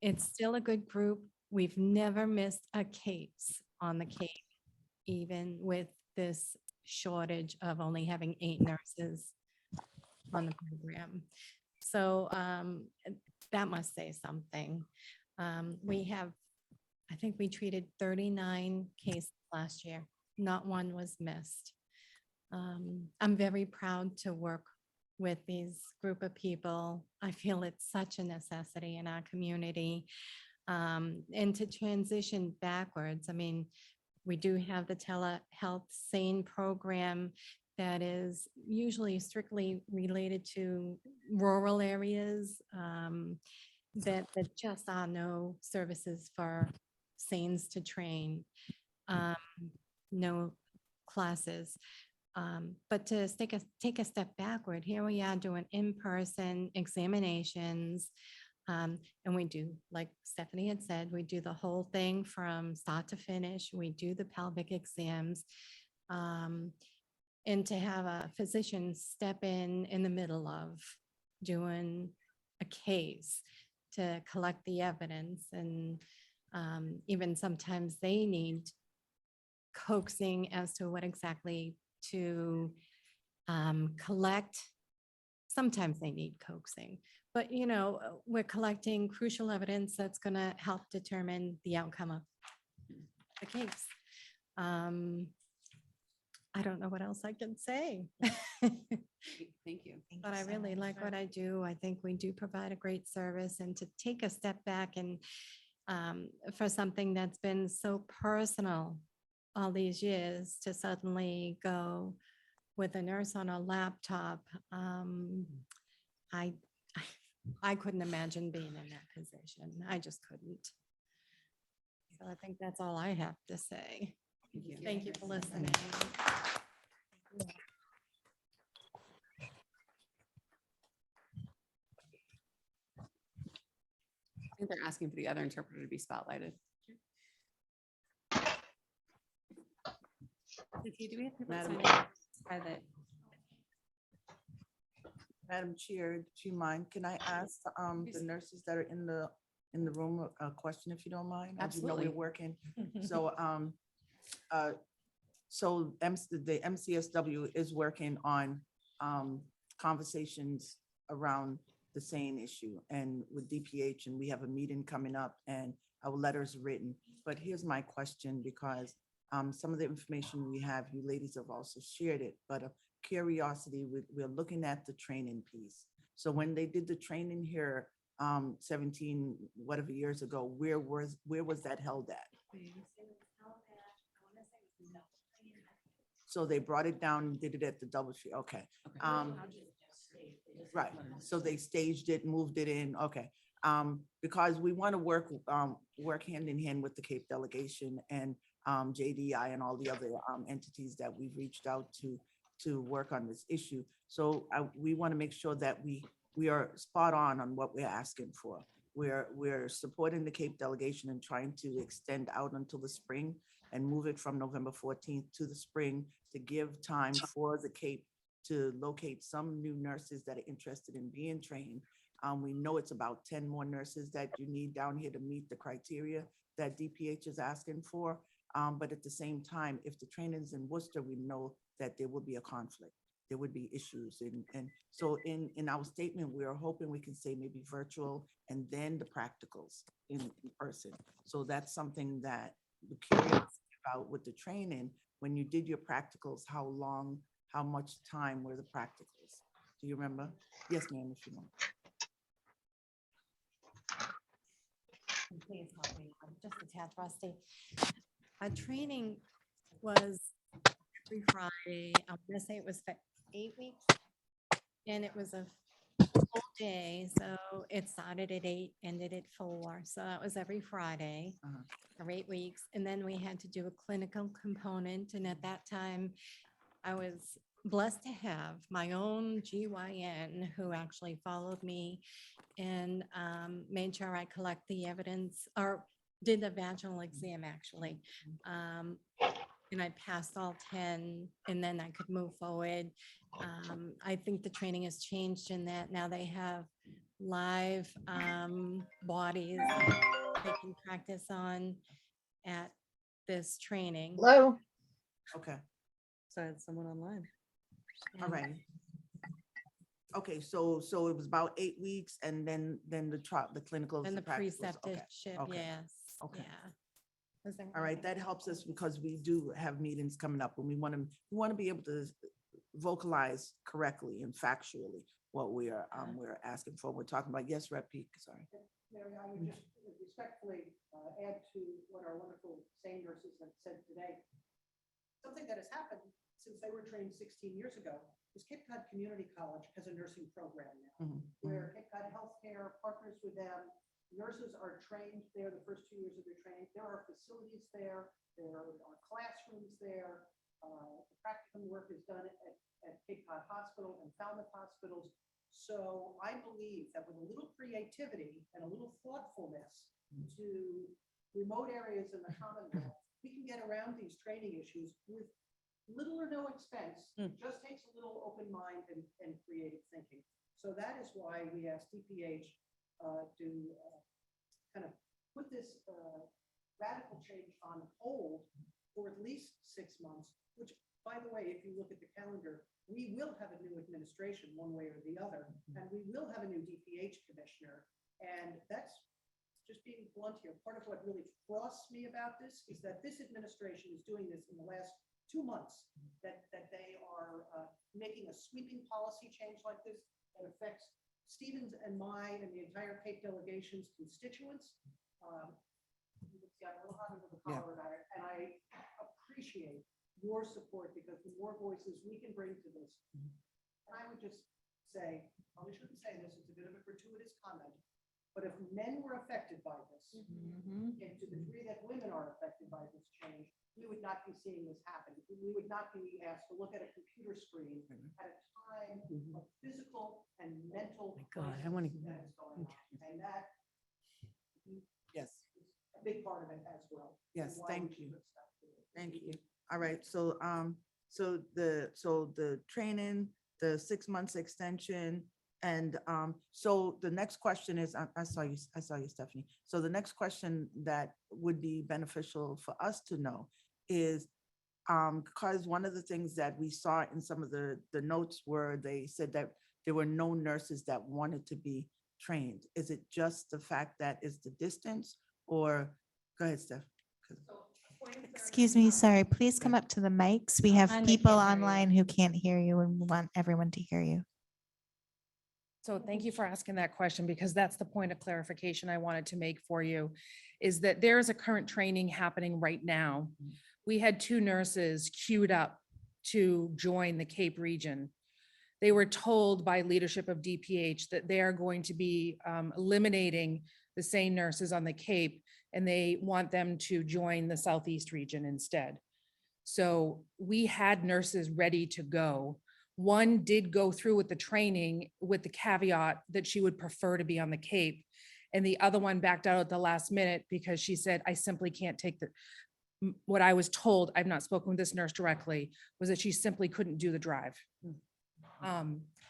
it's still a good group. We've never missed a case on the Cape, even with this shortage of only having 8 nurses on the program. So that must say something. I think we treated 39 cases last year. Not one was missed. I'm very proud to work with these group of people. I feel it's such a necessity in our community. And to transition backwards, I mean, we do have the telehealth SANE program that is usually strictly related to rural areas, that just are no services for SANEs to train, no classes. But to take a step backward, here we are doing in-person examinations. And we do, like Stephanie had said, we do the whole thing from start to finish. We do the pelvic exams. And to have a physician step in the middle of doing a case to collect the evidence, and even sometimes they need coaxing as to what exactly to collect. Sometimes they need coaxing, but we're collecting crucial evidence that's going to help determine the outcome of the case. I don't know what else I can say. Thank you. But I really like what I do. I think we do provide a great service, and to take a step back and for something that's been so personal all these years, to suddenly go with a nurse on a laptop, I couldn't imagine being in that position. I just couldn't. So I think that's all I have to say. Thank you for listening. I think they're asking for the other interpreter to be spotlighted. Vicky, do we have people Madam- sign up by the? Madam Chair, do you mind? Can I ask the nurses that are in the room a question, if you don't mind? As you know, Absolutely. we're working. So, the MCSW is working on conversations around the SANE issue and with DPH, and we have a meeting coming up and our letters written. But here's my question, because Some of the information we have, you ladies have also shared it, but a curiosity, we're looking at the training piece. So when they did the training here, 17, whatever years ago, where was that held at? So they brought it down, did it at the DoubleTree, okay. Right, so they staged it, moved it in, okay. Because we want to work hand in hand with the Cape delegation and JDI and all the other entities that we've reached out to work on this issue. So we want to make sure that we are spot on what we're asking for. We're supporting the Cape delegation and trying to extend out until the spring and move it from November 14th to the spring to give time for the Cape to locate some new nurses that are interested in being trained. We know it's about 10 more nurses that you need down here to meet the criteria that DPH is asking for. But at the same time, if the training's in Worcester, we know that there will be a conflict. There would be issues. And so in our statement, we are hoping we can say maybe virtual and then the practicals in person. So that's something that we're curious about with the training. When you did your practicals, how much time were the practicals? Do you remember? Yes, ma'am, if you want. Please help me, I'm just a tad rusty. Training was every Friday. I'm gonna say it was for 8 weeks. And it was a full day, so it started at 8, ended at 4. So that was every Friday for 8 weeks. And then we had to do a clinical component. And at that time, I was blessed to have my own GYN who actually followed me and made sure I collect the evidence or did the vaginal exam actually. And I passed all 10 and then I could move forward. I think the training has changed in that now they have live bodies that they can practice on at this training. Hello. Okay, So I had someone online. all right. Okay, so it was about 8 weeks and then the clinicals. And the practicals. Okay, preceptorship, okay, yes. okay. Yeah. Was there All right, anything that else? helps us because we do have meetings coming up and we want to be able to vocalize correctly and factually what we're asking for. We're talking about, yes, Rep. Peak, sorry. Mary, I would just respectfully add to what our wonderful SANE nurses have said today. Something that has happened since they were trained 16 years ago is Cape Cod Community College has a nursing program now, where Cape Cod Healthcare partners with them. Nurses are trained there the first 2 years of their training. There are facilities there. There are classrooms there. The practicum work is done at Cape Cod Hospital and Falmouth hospitals. So I believe that with a little creativity and a little thoughtfulness to remote areas in the Commonwealth, we can get around these training issues with little or no expense. Just takes a little open mind and creative thinking. So that is why we asked DPH to kind of put this radical change on hold for at least 6 months, which, by the way, if you look at the calendar, we will have a new administration one way or the other, and we will have a new DPH commissioner. And that's just being blunt here. Part of what really frosts me about this is that this administration is doing this in the last 2 months, that they are making a sweeping policy change like this that affects Stevens and my and the entire Cape delegation's constituents. Got a little hot under the collar about it, and I appreciate your support because the more voices we can bring to this. And I would just say, probably shouldn't say this, it's a bit of a gratuitous comment, but if men were affected by this, and to the degree that women are affected by this change, we would not be seeing this happen. We would not be asked to look at a computer screen at a time of physical and mental. Oh my God, I want to. that is going on. And that Yes, is a big part of it as well. yes, Why we thank should you. put stuff to it. Thank you. All right, so the training, the 6 months extension, and so the next question is, I saw you, Stephanie. So the next question that would be beneficial for us to know is, because one of the things that we saw in some of the notes were they said that there were no nurses that wanted to be trained. Is it just the fact that it's the distance, or go ahead, Steph? So Excuse me, sorry, please come up to the mics. We have And they people can't hear you. online who can't hear you and we want everyone to hear you. So thank you for asking that question because that's the point of clarification I wanted to make for you, is that there is a current training happening right now. We had 2 nurses queued up to join the Cape region. They were told by leadership of DPH that they are going to be eliminating the same nurses on the Cape, and they want them to join the Southeast region instead. So we had nurses ready to go. One did go through with the training with the caveat that she would prefer to be on the Cape. And the other one backed out at the last minute because she said, I simply can't take what I was told, I've not spoken with this nurse directly, was that she simply couldn't do the drive.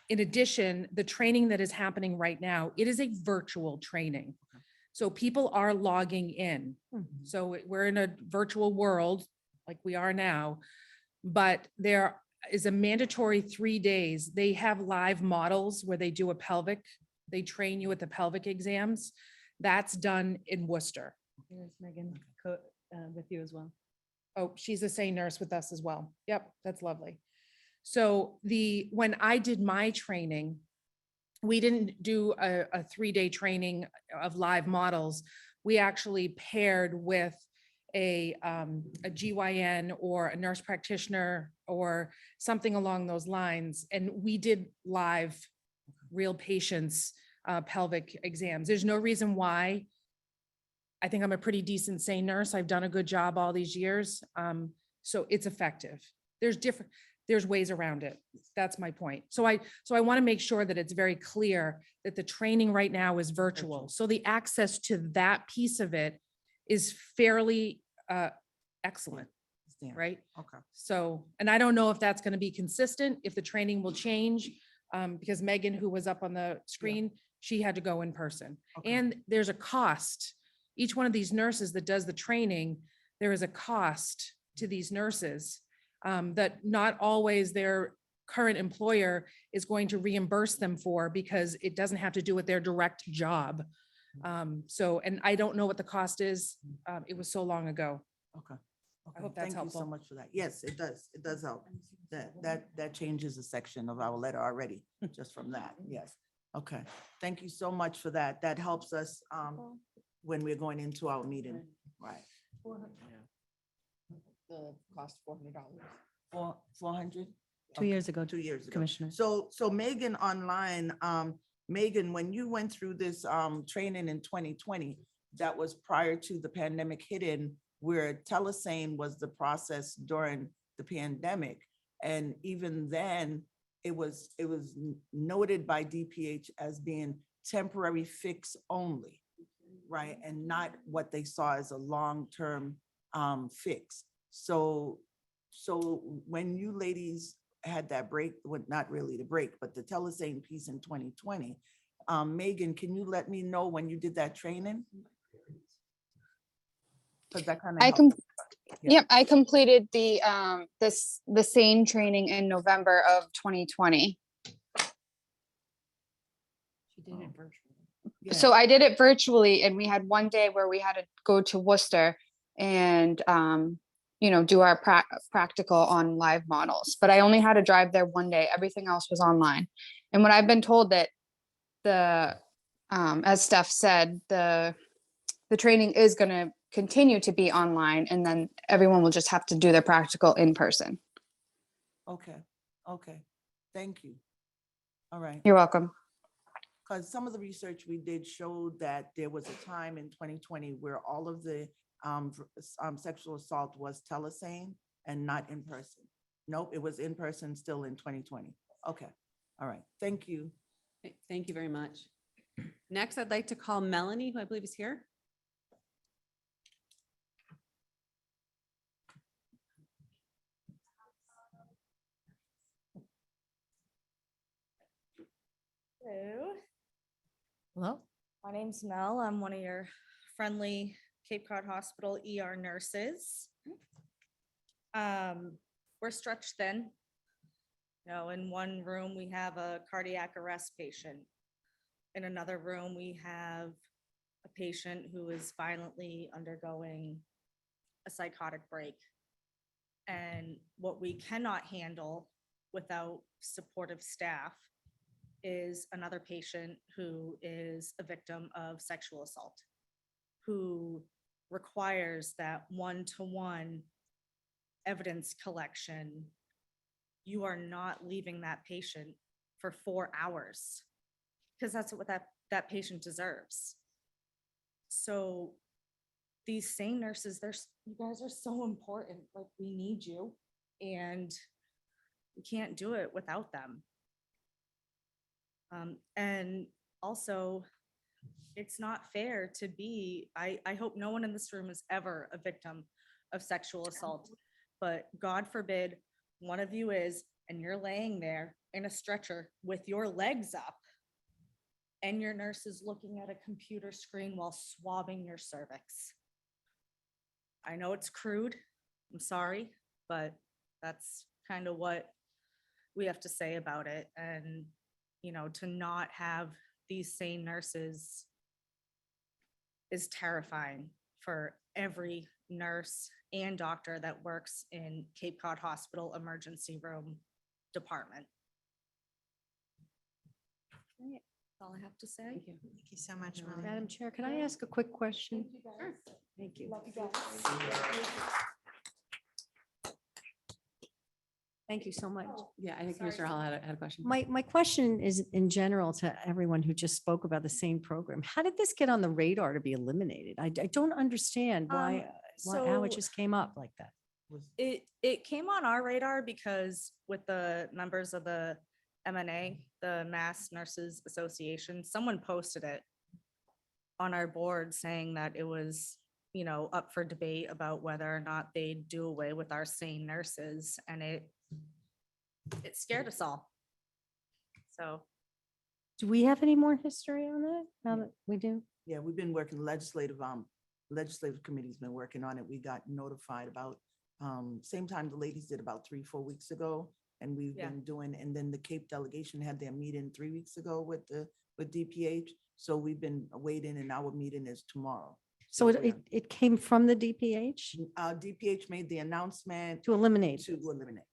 In addition, the training that is happening right now, it is a virtual training. So people are logging in. So we're in a virtual world like we are now, but there is a mandatory 3 days. They have live models where they do a pelvic, they train you at the pelvic exams. That's done in Worcester. Here's Megan with you as well. Oh, she's the same nurse with us as well. Yep, that's lovely. So when I did my training, we didn't do a 3-day training of live models. We actually paired with a GYN or a nurse practitioner or something along those lines. And we did live real patients' pelvic exams. There's no reason why. I think I'm a pretty decent, sane nurse. I've done a good job all these years. So it's effective. There's ways around it. That's my point. So I want to make sure that it's very clear that the training right now is virtual. So the access to that piece of it is fairly excellent, right? Okay. So, and I don't know if that's going to be consistent, if the training will change, because Megan, who was up on the screen, she had to go in person. And there's a cost. Each one of these nurses that does the training, there is a cost to these nurses that not always their current employer is going to reimburse them for because it doesn't have to do with their direct job. So, and I don't know what the cost is. It was so long ago. Okay. I hope that's Thank you so helpful. much for that. Yes, it does. It does help. That changes a section of our letter already, just from that. Yes. Okay. Thank you so much for that. That helps us when we're going into our meeting. Right. The cost $400. 400? 2 years ago, 2 years ago. Commissioner. So Megan online, Megan, when you went through this training in 2020, that was prior to the pandemic hitting, where telesane was the process during the pandemic. And even then, it was noted by DPH as being temporary fix only, right? And not what they saw as a long-term fix. So when you ladies had that break, well, not really the break, but the telesane piece in 2020, Megan, can you let me know when you did that training? Because that kind of Yep, I completed the the SANE training in November of 2020. She did it virtually. So I did it virtually, and we had one day where we had to go to Worcester and do our practical on live models. But I only had to drive there one day. Everything else was online. And when I've been told that as Steph said, the training is going to continue to be online, and then everyone will just have to do their practical in person. Okay. Thank you. All right. You're welcome. Because some of the research we did showed that there was a time in 2020 where all of the sexual assault was telesane and not in person. Nope, it was in person still in 2020. Okay. All right. Thank you. Okay, thank you very much. Next, I'd like to call Melanie, who I believe is here. Hello. Hello. My name's Mel. I'm one of your friendly Cape Cod Hospital ER nurses. We're stretched thin. In one room, we have a cardiac arrest patient. In another room, we have a patient who is violently undergoing a psychotic break. And what we cannot handle without supportive staff is another patient who is a victim of sexual assault, who requires that one-to-one evidence collection. You are not leaving that patient for 4 hours because that's what that patient deserves. So these same nurses, you guys are so important. Like, we need you, and we can't do it without them. And also, it's not fair to be, I hope no one in this room is ever a victim of sexual assault, but God forbid one of you is, and you're laying there in a stretcher with your legs up, and your nurse is looking at a computer screen while swabbing your cervix. I know it's crude, I'm sorry, but that's kind of what we have to say about it. And, you know, to not have these same nurses is terrifying for every nurse and doctor that works in Cape Cod Hospital Emergency Room Department. That's all I have to say. Thank you so much, Molly. Madam Chair, can I ask a quick question? Sure. Thank you. Love you guys. Thank you so much. Yeah, I think Commissioner Hall had a question. My question is in general to everyone who just spoke about the same program. How did this get on the radar to be eliminated? I don't understand why, how it so- just came up like that. It came on our radar because with the members of the MNA, the Mass Nurses Association, someone posted it on our board saying that it was, you know, up for debate about whether or not they do away with our sane nurses, and it scared us all. So Do we have any more history on that? Now that we do? Yeah, we've been working legislative committee's been working on it. We got notified about, same time the ladies did about 3-4 weeks ago. And we've Yeah. been doing, and then the Cape delegation had their meeting 3 weeks ago with DPH. So we've been waiting, and our meeting is tomorrow. So it came from the DPH DPH made the announcement to eliminate. to eliminate.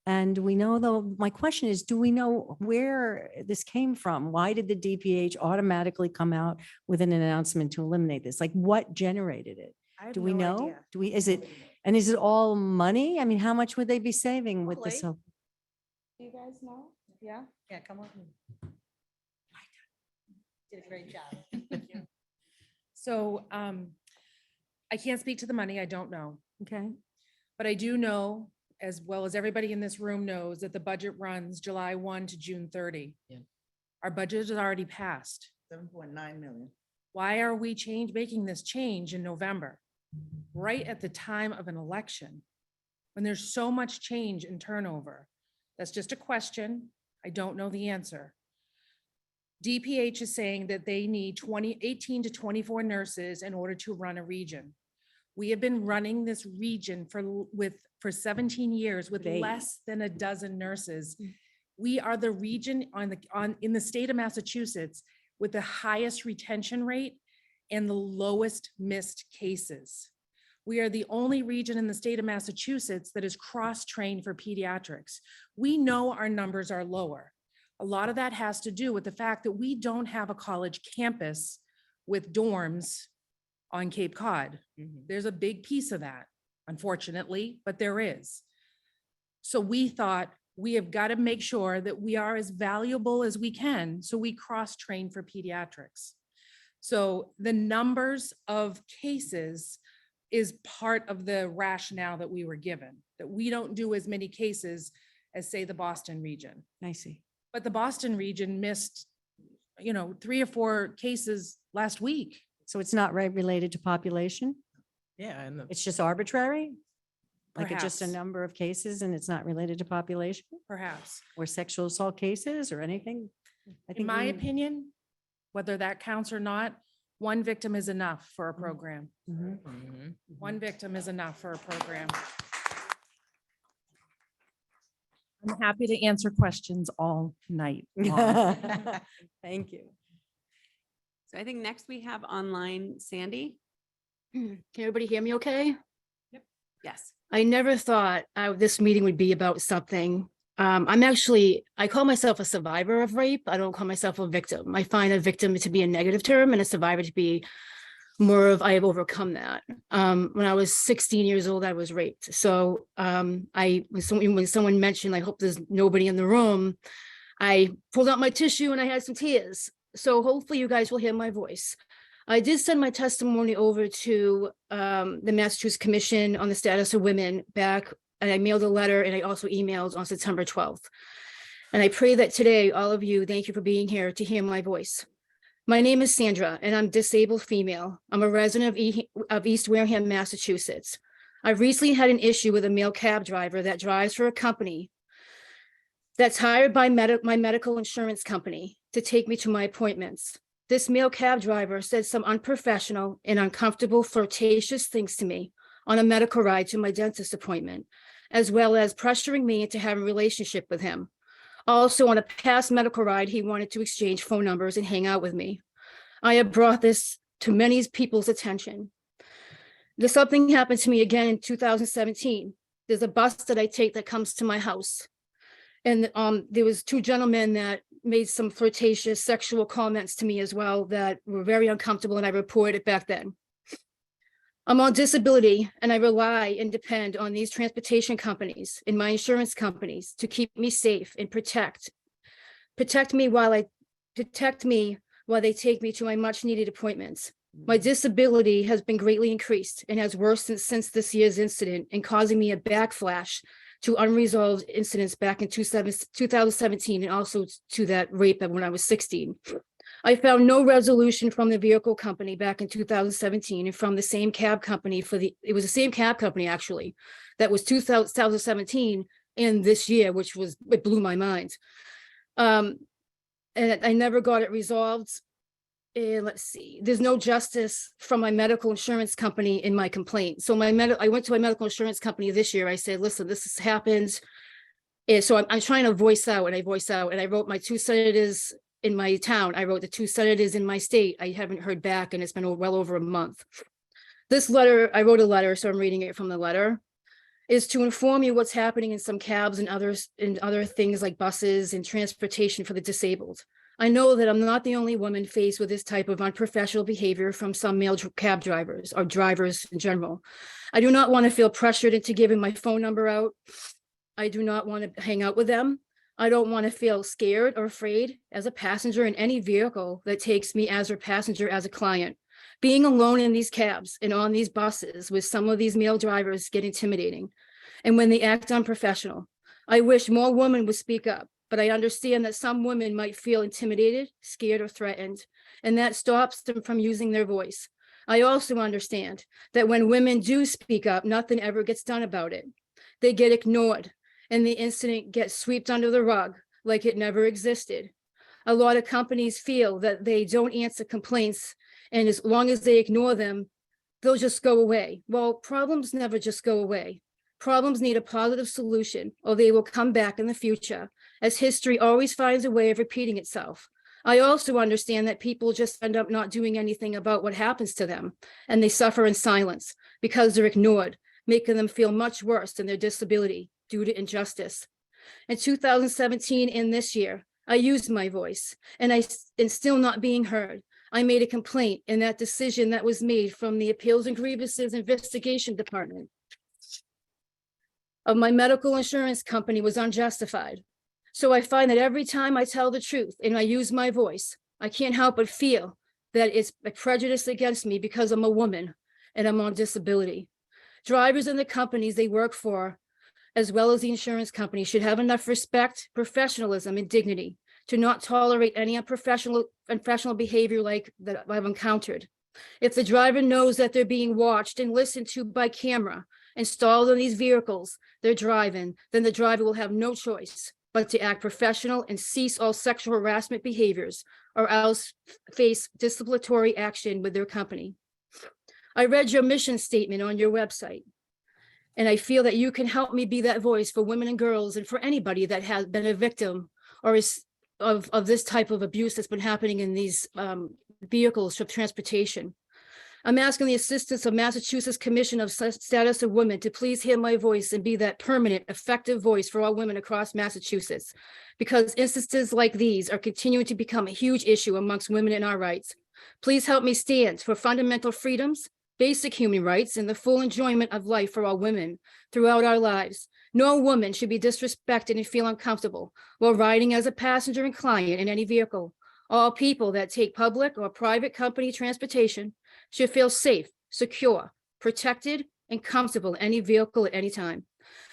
And we know, though, my question is, do we know where this came from? Why did the DPH automatically come out with an announcement to eliminate this? Like, what generated it? I have Do we no know? idea. Do we, is it all money? I mean, how much would they be saving with this? Probably. Do you guys know? Yeah? Yeah, come on. Did a great job. Thank you. So I can't speak to the money. I don't know. Okay. But I do know, as well as everybody in this room knows, that the budget runs July 1 to June 30. Yeah. Our budget is already passed. 7.9 million. Why are we making this change in November? Right at the time of an election, when there's so much change and turnover? That's just a question. I don't know the answer. DPH is saying that they need 18 to 24 nurses in order to run a region. We have been running this region for 17 years with less than a dozen nurses. We are the region in the state of Massachusetts with the highest retention rate and the lowest missed cases. We are the only region in the state of Massachusetts that is cross-trained for pediatrics. We know our numbers are lower. A lot of that has to do with the fact that we don't have a college campus with dorms on Cape Cod. There's a big piece of that, unfortunately, but there is. So we thought we have got to make sure that we are as valuable as we can, so we cross-train for pediatrics. So the numbers of cases is part of the rationale that we were given, that we don't do as many cases as, say, the Boston region. I see. But the Boston region missed, 3 or 4 cases last week. So it's not related to population? Yeah, and It's just arbitrary? Like it's just a Perhaps. number of cases and it's not related to population Perhaps. or sexual assault cases or anything? I In my we- opinion, whether that counts or not, one victim is enough for a program. Mhm. One victim is enough for a program. I'm happy to answer questions all night long. Thank you. So I think next we have online Sandy. Can everybody hear me okay? Yep. Yes. I never thought this meeting would be about something. I call myself a survivor of rape. I don't call myself a victim. I find a victim to be a negative term and a survivor to be more of, I have overcome that. When I was 16 years old, I was raped. So when someone mentioned, I hope there's nobody in the room, I pulled out my tissue and I had some tears. So hopefully you guys will hear my voice. I did send my testimony over to the Massachusetts Commission on the Status of Women back, and I mailed a letter and I also emailed on September 12th. And I pray that today, all of you, thank you for being here to hear my voice. My name is Sandra and I'm disabled female. I'm a resident of East Wareham, Massachusetts. I've recently had an issue with a male cab driver that drives for a company that's hired by my medical insurance company to take me to my appointments. This male cab driver said some unprofessional and uncomfortable flirtatious things to me on a medical ride to my dentist appointment, as well as pressuring me into having a relationship with him. Also, on a past medical ride, he wanted to exchange phone numbers and hang out with me. I have brought this to many people's attention. Something happened to me again in 2017. There's a bus that I take that comes to my house. And there was two gentlemen that made some flirtatious sexual comments to me as well that were very uncomfortable, and I reported it back then. I'm on disability and I rely and depend on these transportation companies and my insurance companies to keep me safe and protect me while they take me to my much needed appointments. My disability has been greatly increased and has worsened since this year's incident and causing me a backflash to unresolved incidents back in 2017 and also to that rape when I was 16. I found no resolution from the vehicle company back in 2017 and from the same cab company it was the same cab company actually, that was 2017 and this year, it blew my mind. And I never got it resolved. And let's see, there's no justice from my medical insurance company in my complaint. So I went to my medical insurance company this year. I said, listen, this has happened. And so I'm trying to voice out and I wrote my two senators in my town. I wrote the two senators in my state. I haven't heard back and it's been well over a month. This letter, I wrote a letter, so I'm reading it from the letter, is to inform you what's happening in some cabs and other things like buses and transportation for the disabled. I know that I'm not the only woman faced with this type of unprofessional behavior from some male cab drivers or drivers in general. I do not want to feel pressured into giving my phone number out. I do not want to hang out with them. I don't want to feel scared or afraid as a passenger in any vehicle that takes me as a passenger as a client. Being alone in these cabs and on these buses with some of these male drivers get intimidating. And when they act unprofessional, I wish more women would speak up, but I understand that some women might feel intimidated, scared, or threatened, and that stops them from using their voice. I also understand that when women do speak up, nothing ever gets done about it. They get ignored and the incident gets swept under the rug like it never existed. A lot of companies feel that they don't answer complaints, and as long as they ignore them, they'll just go away. Well, problems never just go away. Problems need a positive solution, or they will come back in the future, as history always finds a way of repeating itself. I also understand that people just end up not doing anything about what happens to them, and they suffer in silence because they're ignored, making them feel much worse than their disability due to injustice. In 2017 and this year, I used my voice, and still not being heard. I made a complaint, and that decision that was made from the Appeals and Grievances Investigation Department of my medical insurance company was unjustified. So I find that every time I tell the truth and I use my voice, I can't help but feel that it's a prejudice against me because I'm a woman and I'm on disability. Drivers in the companies they work for, as well as the insurance company, should have enough respect, professionalism, and dignity to not tolerate any unprofessional behavior like that I've encountered. If the driver knows that they're being watched and listened to by camera installed in these vehicles they're driving, then the driver will have no choice but to act professional and cease all sexual harassment behaviors, or else face disciplinary action with their company. I read your mission statement on your website, and I feel that you can help me be that voice for women and girls and for anybody that has been a victim or is of this type of abuse that's been happening in these vehicles for transportation. I'm asking the assistance of Massachusetts Commission of Status of Women to please hear my voice and be that permanent, effective voice for all women across Massachusetts. Because instances like these are continuing to become a huge issue amongst women in our rights. Please help me stand for fundamental freedoms, basic human rights, and the full enjoyment of life for all women throughout our lives. No woman should be disrespected and feel uncomfortable while riding as a passenger and client in any vehicle. All people that take public or private company transportation should feel safe, secure, protected, and comfortable in any vehicle at any time.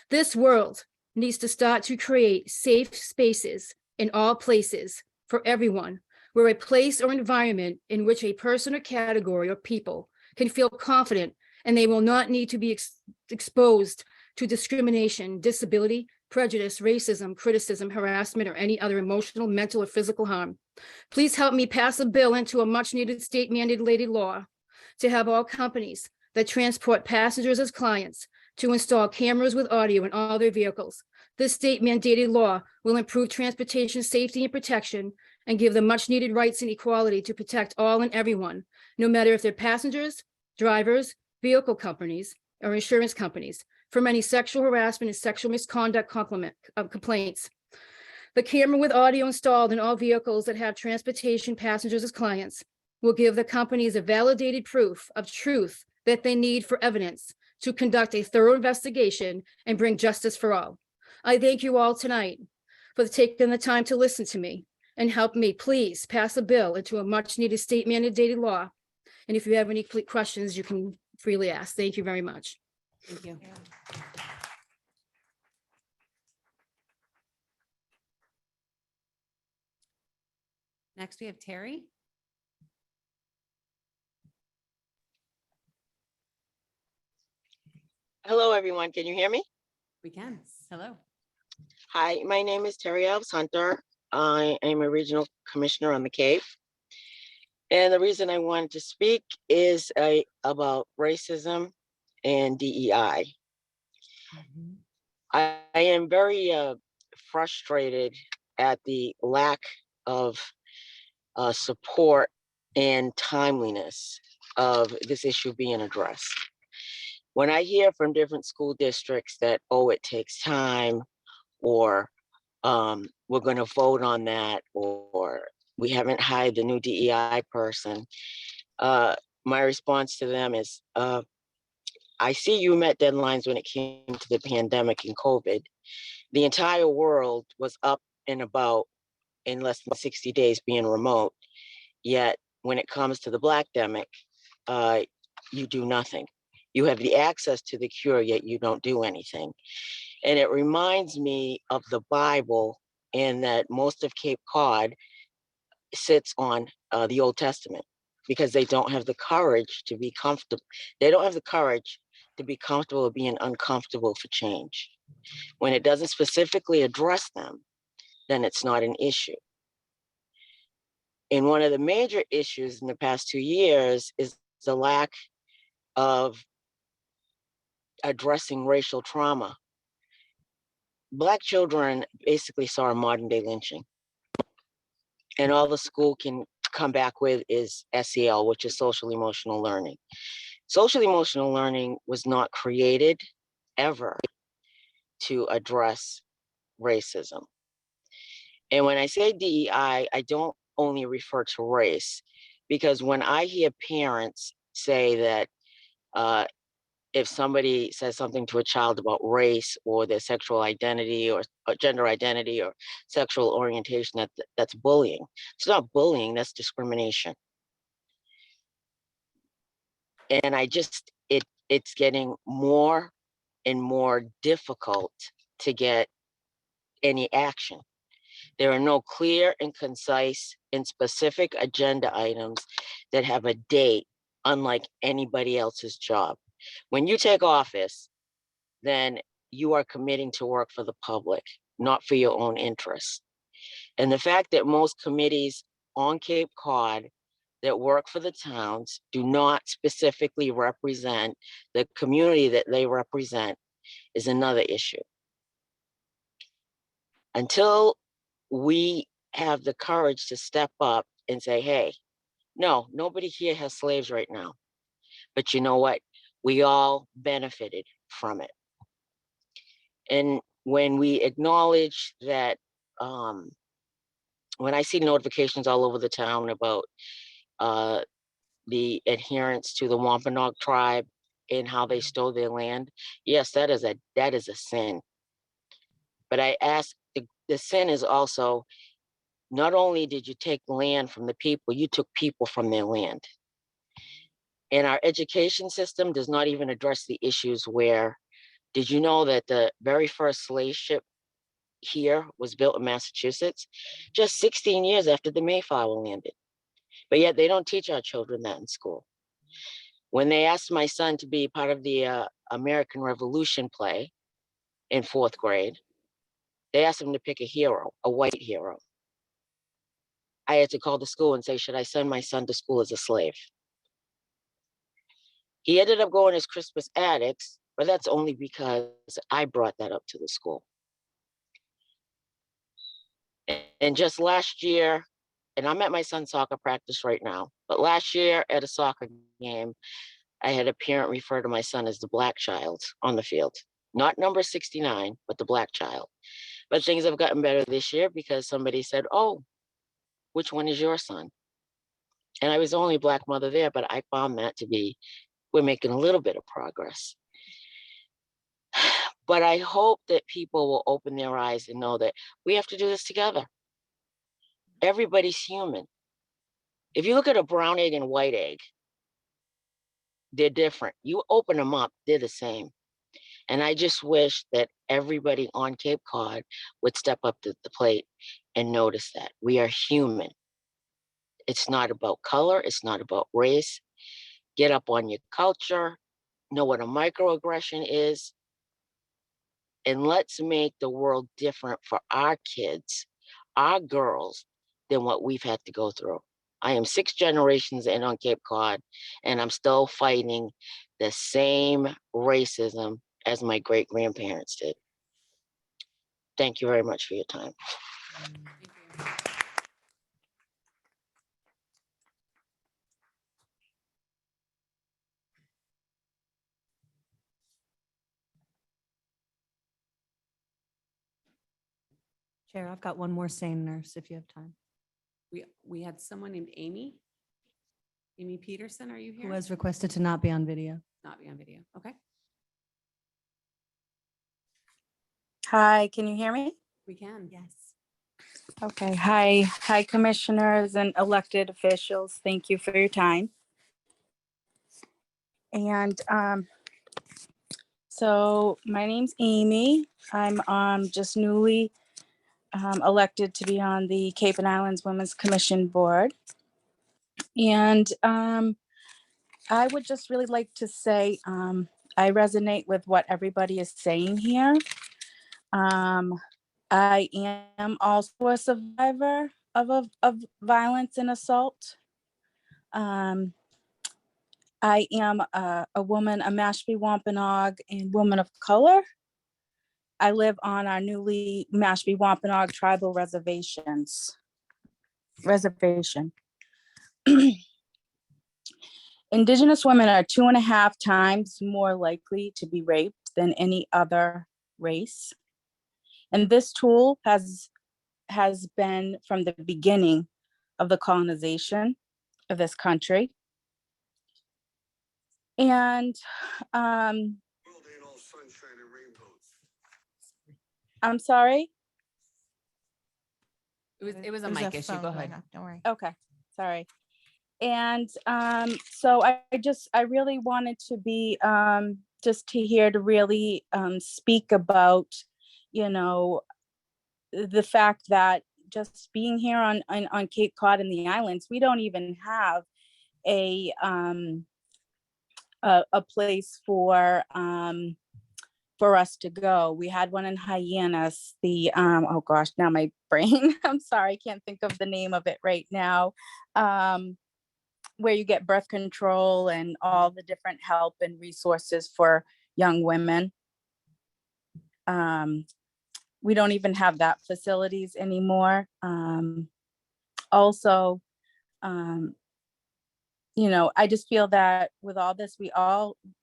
This world needs to start to create safe spaces in all places for everyone, where a place or environment in which a person or category or people can feel confident and they will not need to be exposed to discrimination, disability, prejudice, racism, criticism, harassment, or any other emotional, mental, or physical harm. Please help me pass a bill into a much-needed state mandated law to have all companies that transport passengers as clients to install cameras with audio in all their vehicles. This state mandated law will improve transportation safety and protection and give them much-needed rights and equality to protect all and everyone, no matter if they're passengers, drivers, vehicle companies, or insurance companies, from any sexual harassment and sexual misconduct complaints. The camera with audio installed in all vehicles that have transportation passengers as clients will give the companies a validated proof of truth that they need for evidence to conduct a thorough investigation and bring justice for all. I thank you all tonight for taking the time to listen to me and help me please pass a bill into a much-needed state mandated law. And if you have any questions, you can freely ask. Thank you very much. Thank you. Next, we have Terry. Hello, everyone. Can you hear me? We can. Hello. Hi, my name is Terry Alves Hunter. I am a regional commissioner on the Cape. And the reason I wanted to speak is about racism and DEI. I am very frustrated at the lack of support and timeliness of this issue being addressed. When I hear from different school districts that, oh, it takes time, or we're going to vote on that, or we haven't hired the new DEI person, my response to them is, I see you met deadlines when it came to the pandemic and COVID. The entire world was up and about in less than 60 days being remote. Yet when it comes to the Blackdemic, you do nothing. You have the access to the cure, yet you don't do anything. And it reminds me of the Bible, in that most of Cape Cod sits on the Old Testament, because they don't have the courage to be comfortable. They don't have the courage to be comfortable with being uncomfortable for change. When it doesn't specifically address them, then it's not an issue. And one of the major issues in the past 2 years is the lack of addressing racial trauma. Black children basically saw a modern day lynching. And all the school can come back with is SEL, which is social emotional learning. Social emotional learning was not created ever to address racism. And when I say DEI, I don't only refer to race, because when I hear parents say that if somebody says something to a child about race or their sexual identity or gender identity or sexual orientation, that's bullying. It's not bullying, that's discrimination. And it's getting more and more difficult to get any action. There are no clear and concise and specific agenda items that have a date, unlike anybody else's job. When you take office, then you are committing to work for the public, not for your own interests. And the fact that most committees on Cape Cod that work for the towns do not specifically represent the community that they represent is another issue. Until we have the courage to step up and say, hey, no, nobody here has slaves right now. But you know what? We all benefited from it. And when we acknowledge that, when I see notifications all over the town about the adherence to the Wampanoag tribe and how they stole their land, yes, that is a sin. But I ask, the sin is also, not only did you take land from the people, you took people from their land. And our education system does not even address the issues where, did you know that the very first slave ship here was built in Massachusetts just 16 years after the Mayflower landed? But yet they don't teach our children that in school. When they asked my son to be part of the American Revolution play in 4th grade, they asked him to pick a hero, a white hero. I had to call the school and say, should I send my son to school as a slave? He ended up going as Crispus Attucks, but that's only because I brought that up to the school. And just last year, and I'm at my son's soccer practice right now, but last year at a soccer game, I had a parent refer to my son as the black child on the field. Not number 69, but the black child. But things have gotten better this year because somebody said, oh, which one is your son? And I was the only black mother there, but I found that to be, we're making a little bit of progress. But I hope that people will open their eyes and know that we have to do this together. Everybody's human. If you look at a brown egg and white egg, they're different. You open them up, they're the same. And I just wish that everybody on Cape Cod would step up to the plate and notice that we are human. It's not about color. It's not about race. Get up on your culture, know what a microaggression is, and let's make the world different for our kids, our girls, than what we've had to go through. I am 6 generations in on Cape Cod, and I'm still fighting the same racism as my great-grandparents did. Thank you very much for your time. Chair, I've got one more sane nurse if you have time, We had someone named Amy. Amy Peterson, are you who here? has requested to not be on video. Not be on video. Okay, Hi, can you hear me? we can. Yes. Okay, hi commissioners and elected officials. Thank you for your time. And so my name's Amy. I'm just newly elected to be on the Cape and Islands Women's Commission Board. And I would just really like to say I resonate with what everybody is saying here. I am also a survivor of violence and assault. I am a woman, a Mashpee Wampanoag and woman of color. I live on our newly Mashpee Wampanoag tribal reservation. Indigenous women are 2.5 times more likely to be raped than any other race. And this tool has been from the beginning of the colonization of this country. And I'm sorry. It was a mic issue. Go ahead. Don't worry. Okay, sorry. And so I really wanted to be just to hear to really speak about, you know, the fact that just being here on Cape Cod and the islands, we don't even have a place for us to go. We had one in Hyannis, the oh gosh, now my brain, I'm sorry, I can't think of the name of it right now, where you get birth control and all the different help and resources for young women. We don't even have that facilities anymore. Also, I just feel that with all this,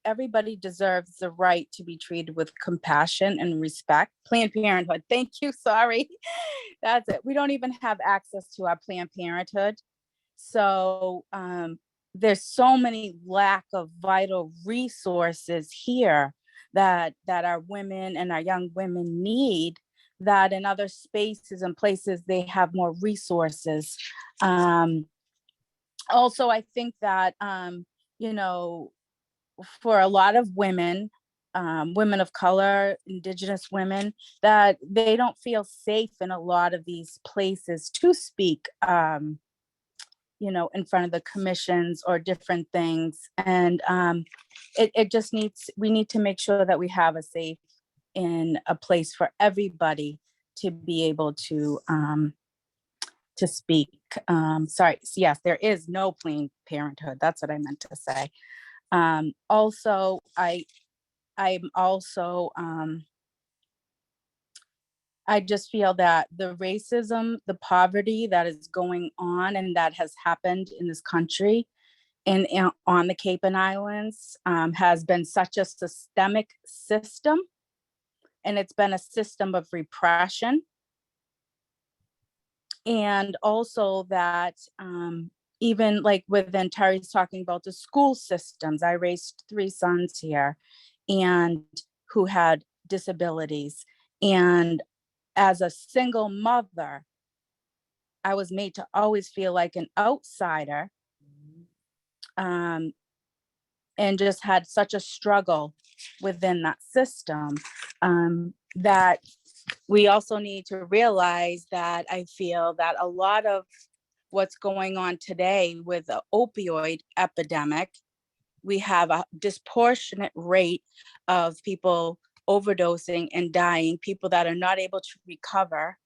everybody deserves the right to be treated with compassion and respect. Planned Parenthood, thank you, sorry. That's it. We don't even have access to our Planned Parenthood. So there's so many lack of vital resources here that our women and our young women need, that in other spaces and places they have more resources. Also, I think that, for a lot of women, women of color, Indigenous women, that they don't feel safe in a lot of these places to speak, in front of the commissions or different things. And it just we need to make sure that we have a safe in a place for everybody to be able to speak. Sorry, yes, there is no Planned Parenthood. That's what I meant to say. Also, I'm also, I just feel that the racism, the poverty that is going on and that has happened in this country and on the Cape and Islands has been such a systemic system, and it's been a system of repression. And also that even like when Terry's talking about the school systems, I raised 3 sons here and who had disabilities. And as a single mother, I was made to always feel like an outsider, and just had such a struggle within that system, that we also need to realize that I feel that a lot of what's going on today with the opioid epidemic, we have a disproportionate rate of people overdosing and dying, people that are not able to recover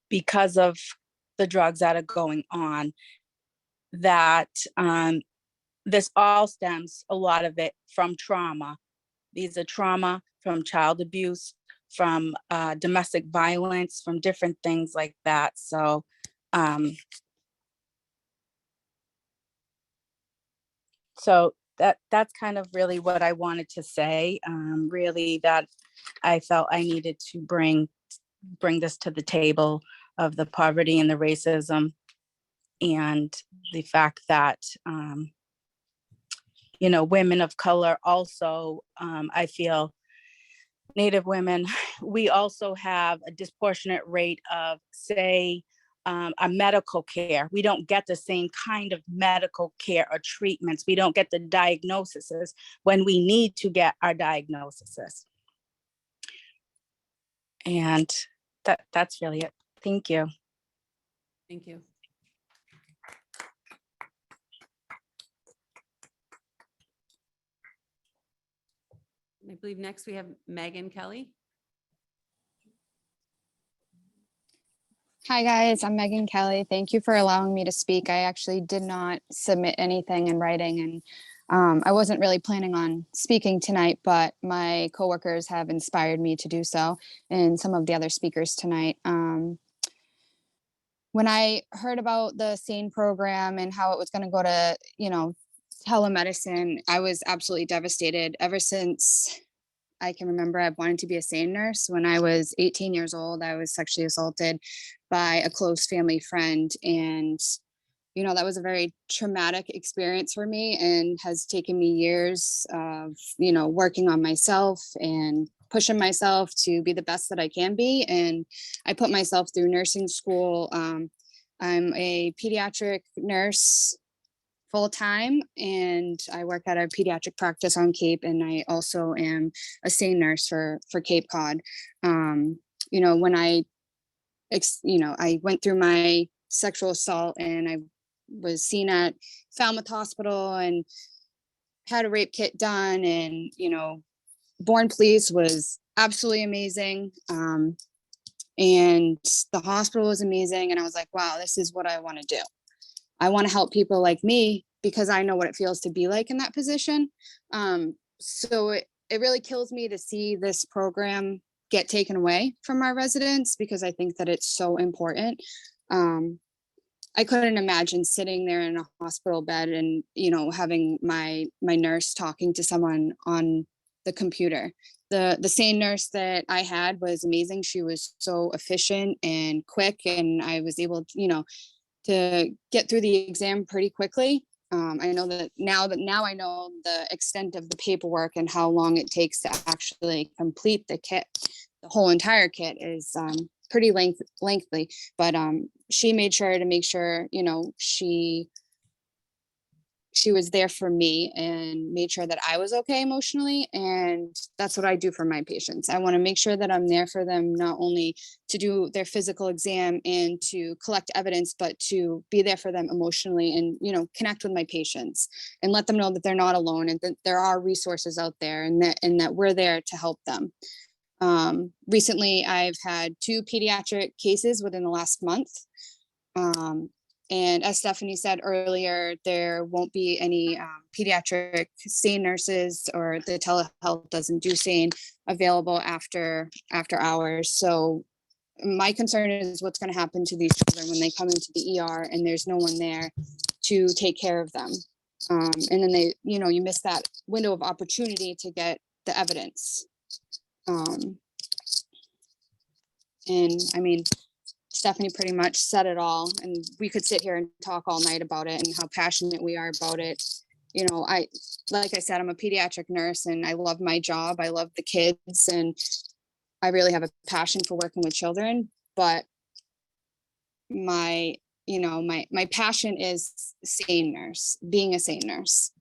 because of the drugs that are going on, that this all stems, a lot of it, from trauma. These are trauma from child abuse, from domestic violence, from different things like that. So that's kind of really what I wanted to say. Really, that I felt I needed to bring this to the table of the poverty and the racism, and the fact that women of color also, I feel Native women, we also have a disproportionate rate of, say, a medical care. We don't get the same kind of medical care or treatments. We don't get the diagnoses when we need to get our diagnoses. And that's really it. Thank you. Thank you. I believe next we have Megan Kelly. Hi, guys. I'm Megan Kelly. Thank you for allowing me to speak. I actually did not submit anything in writing, and I wasn't really planning on speaking tonight, but my coworkers have inspired me to do so, and some of the other speakers tonight. When I heard about the SANE program and how it was going to go to, telemedicine, I was absolutely devastated. Ever since I can remember, I've wanted to be a SANE nurse. When I was 18 years old, I was sexually assaulted by a close family friend. And, that was a very traumatic experience for me, and has taken me years of, working on myself and pushing myself to be the best that I can be. And I put myself through nursing school. I'm a pediatric nurse full-time, and I work at a pediatric practice on Cape, and I also am a SANE nurse for Cape Cod. When I went through my sexual assault, and I was seen at Falmouth Hospital and had a rape kit done, and Born Police was absolutely amazing, and the hospital was amazing, and I was like, wow, this is what I want to do. I want to help people like me, because I know what it feels to be like in that position. So it really kills me to see this program get taken away from our residents, because I think that it's so important. I couldn't imagine sitting there in a hospital bed and, you know, having my nurse talking to someone on the computer. The same nurse that I had was amazing. She was so efficient and quick, and I was able to, you know, to get through the exam pretty quickly. I know that now I know the extent of the paperwork and how long it takes to actually complete the kit. The whole entire kit is pretty lengthy, but she made sure to make sure, you know, she was there for me and made sure that I was okay emotionally. And that's what I do for my patients. I want to make sure that I'm there for them, not only to do their physical exam and to collect evidence, but to be there for them emotionally and, you know, connect with my patients and let them know that they're not alone and that there are resources out there and that we're there to help them. Recently, I've had 2 pediatric cases within the last month. And as Stephanie said earlier, there won't be any pediatric SANE nurses, or the telehealth doesn't do SANE available after hours. So my concern is what's going to happen to these children when they come into the ER and there's no one there to take care of them. And then they, you know, you miss that window of opportunity to get the evidence. And I mean, Stephanie pretty much said it all, and we could sit here and talk all night about it and how passionate we are about it. You know, like I said, I'm a pediatric nurse and I love my job. I love the kids and I really have a passion for working with children, but my passion is being a SANE nurse.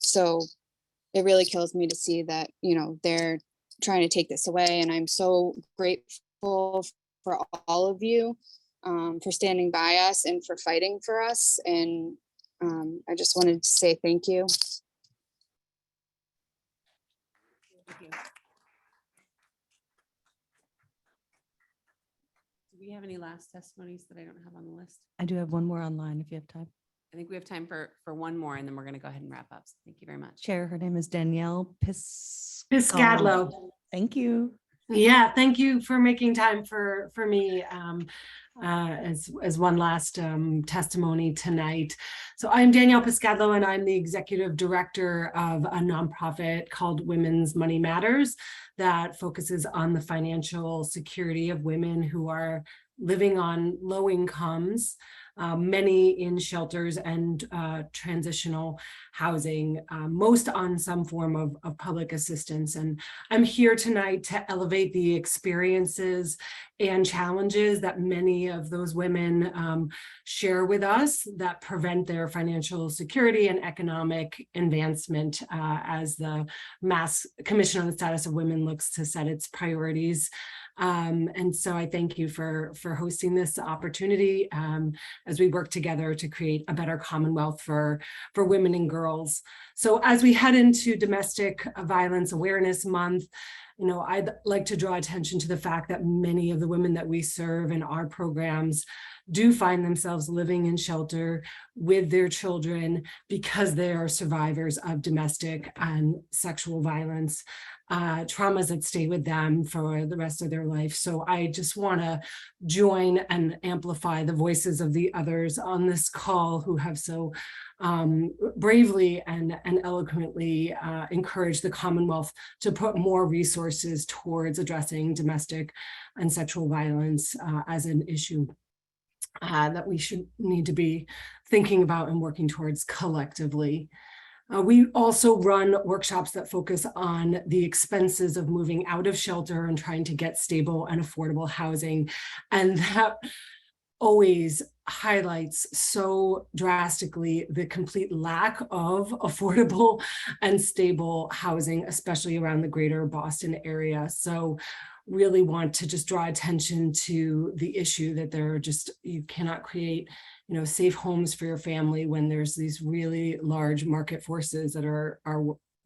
So it really kills me to see that, you know, they're trying to take this away. And I'm so grateful for all of you for standing by us and for fighting for us. And I just wanted to say thank you. Thank you. Do we have any last testimonies that I don't have on the list? I do have one more online if you have time. I think we have time for one more, and then we're going to go ahead and wrap up. So thank you very much. Chair, her name is Danielle Piscadlo. Thank you. Yeah, thank you for making time for me as one last testimony tonight. So I'm Danielle Piscadlo, and I'm the executive director of a nonprofit called Women's Money Matters that focuses on the financial security of women who are living on low incomes, many in shelters and transitional housing, most on some form of public assistance. And I'm here tonight to elevate the experiences and challenges that many of those women share with us that prevent their financial security and economic advancement as the Mass Commission on the Status of Women looks to set its priorities. And so I thank you for hosting this opportunity as we work together to create a better Commonwealth for women and girls. So as we head into Domestic Violence Awareness Month, you know, I'd like to draw attention to the fact that many of the women that we serve in our programs do find themselves living in shelter with their children because they are survivors of domestic and sexual violence, traumas that stay with them for the rest of their life. So I just want to join and amplify the voices of the others on this call who have so bravely and eloquently encouraged the Commonwealth to put more resources towards addressing domestic and sexual violence as an issue that we need to be thinking about and working towards collectively. We also run workshops that focus on the expenses of moving out of shelter and trying to get stable and affordable housing. And that always highlights so drastically the complete lack of affordable and stable housing, especially around the greater Boston area. So really want to just draw attention to the issue that you cannot create, you know, safe homes for your family when there's these really large market forces that are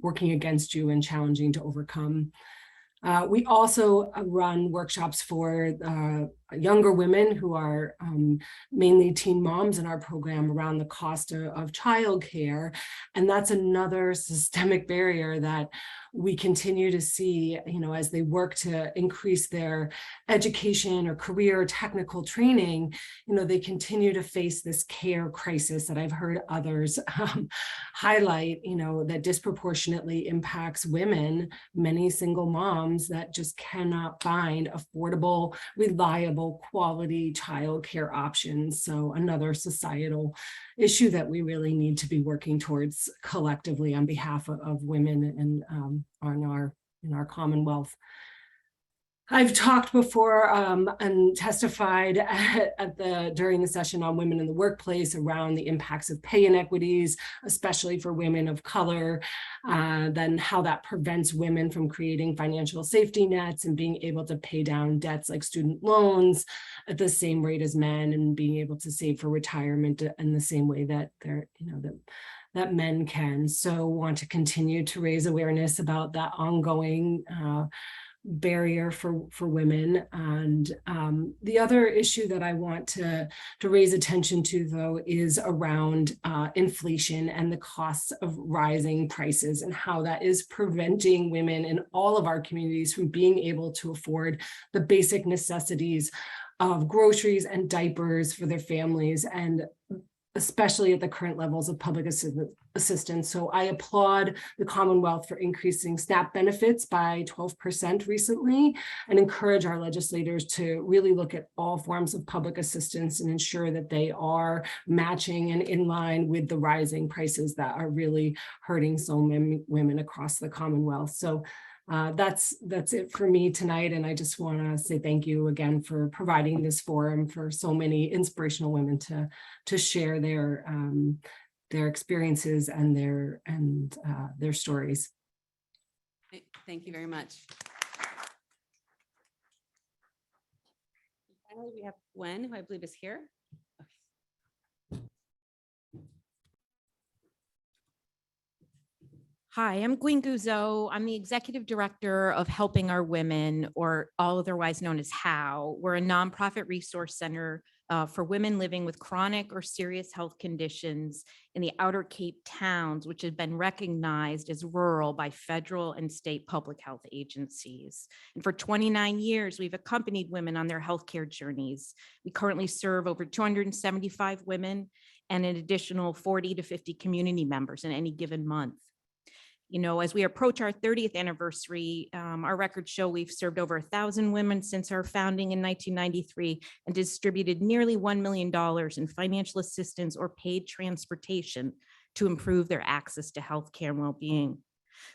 working against you and challenging to overcome. We also run workshops for younger women who are mainly teen moms in our program around the cost of childcare. And that's another systemic barrier that we continue to see, as they work to increase their education or career or technical training, they continue to face this care crisis that I've heard others highlight, that disproportionately impacts women, many single moms that just cannot find affordable, reliable, quality childcare options. So another societal issue that we really need to be working towards collectively on behalf of women and in our Commonwealth. I've talked before and testified during the session on women in the workplace around the impacts of pay inequities, especially for women of color, then how that prevents women from creating financial safety nets and being able to pay down debts like student loans at the same rate as men, and being able to save for retirement in the same way that they're, that men can. So want to continue to raise awareness about that ongoing barrier for women. And the other issue that I want to raise attention to, though, is around inflation and the costs of rising prices and how that is preventing women in all of our communities from being able to afford the basic necessities of groceries and diapers for their families, and especially at the current levels of public assistance. So I applaud the Commonwealth for increasing SNAP benefits by 12% recently, and encourage our legislators to really look at all forms of public assistance and ensure that they are matching and in line with the rising prices that are really hurting so many women across the Commonwealth. So that's it for me tonight. And I just want to say thank you again for providing this forum for so many inspirational women to share their experiences and their stories. Thank you very much. Finally, we have Gwen, who I believe is here. Hi, I'm Gwen Guzzo. I'm the Executive Director of Helping Our Women, or otherwise known as HOW. We're a nonprofit resource center for women living with chronic or serious health conditions in the Outer Cape towns, which have been recognized as rural by federal and state public health agencies. And for 29 years, we've accompanied women on their healthcare journeys. We currently serve over 275 women and an additional 40 to 50 community members in any given month. As we approach our 30th anniversary, our records show we've served over 1,000 women since our founding in 1993 and distributed nearly $1 million in financial assistance or paid transportation to improve their access to healthcare and well-being.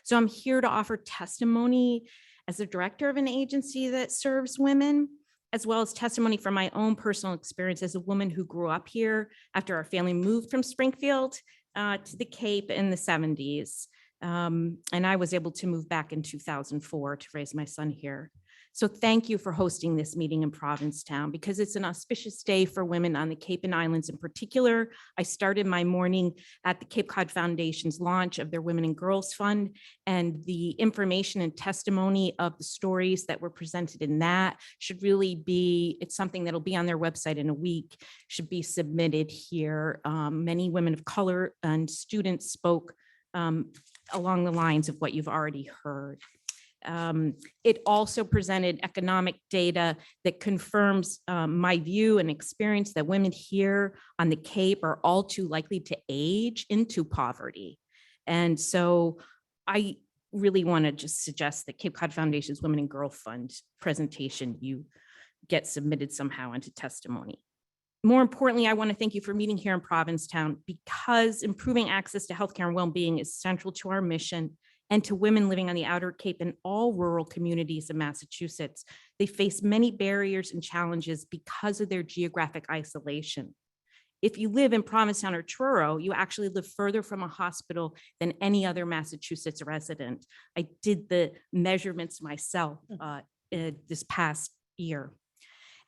So I'm here to offer testimony as the director of an agency that serves women, as well as testimony from my own personal experience as a woman who grew up here after our family moved from Springfield to the Cape in the 70s. And I was able to move back in 2004 to raise my son here. So thank you for hosting this meeting in Provincetown, because it's an auspicious day for women on the Cape and Islands in particular. I started my morning at the Cape Cod Foundation's launch of their Women and Girls Fund, and the information and testimony of the stories that were presented in that should really be, it's something that'll be on their website in a week, should be submitted here. Many women of color and students spoke along the lines of what you've already heard. It also presented economic data that confirms my view and experience that women here on the Cape are all too likely to age into poverty. And so I really want to just suggest that Cape Cod Foundation's Women and Girl Fund presentation, you get submitted somehow into testimony. More importantly, I want to thank you for meeting here in Provincetown, because improving access to healthcare and well-being is central to our mission and to women living on the Outer Cape and all rural communities in Massachusetts. They face many barriers and challenges because of their geographic isolation. If you live in Provincetown or Truro, you actually live further from a hospital than any other Massachusetts resident. I did the measurements myself this past year.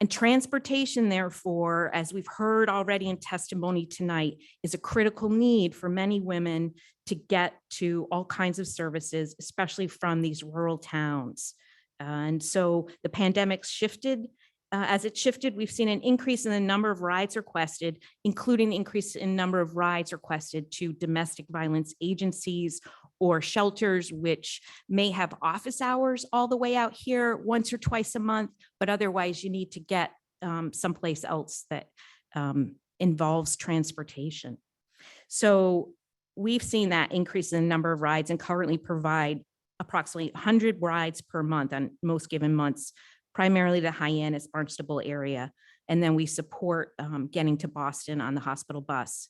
And transportation, therefore, as we've heard already in testimony tonight, is a critical need for many women to get to all kinds of services, especially from these rural towns. And so the pandemic shifted as it shifted, we've seen an increase in the number of rides requested, including increase in number of rides requested to domestic violence agencies or shelters, which may have office hours all the way out here once or twice a month, but otherwise you need to get someplace else that involves transportation. So we've seen that increase in the number of rides and currently provide approximately 100 rides per month on most given months, primarily the Hyannis Barnstable area. And then we support getting to Boston on the hospital bus.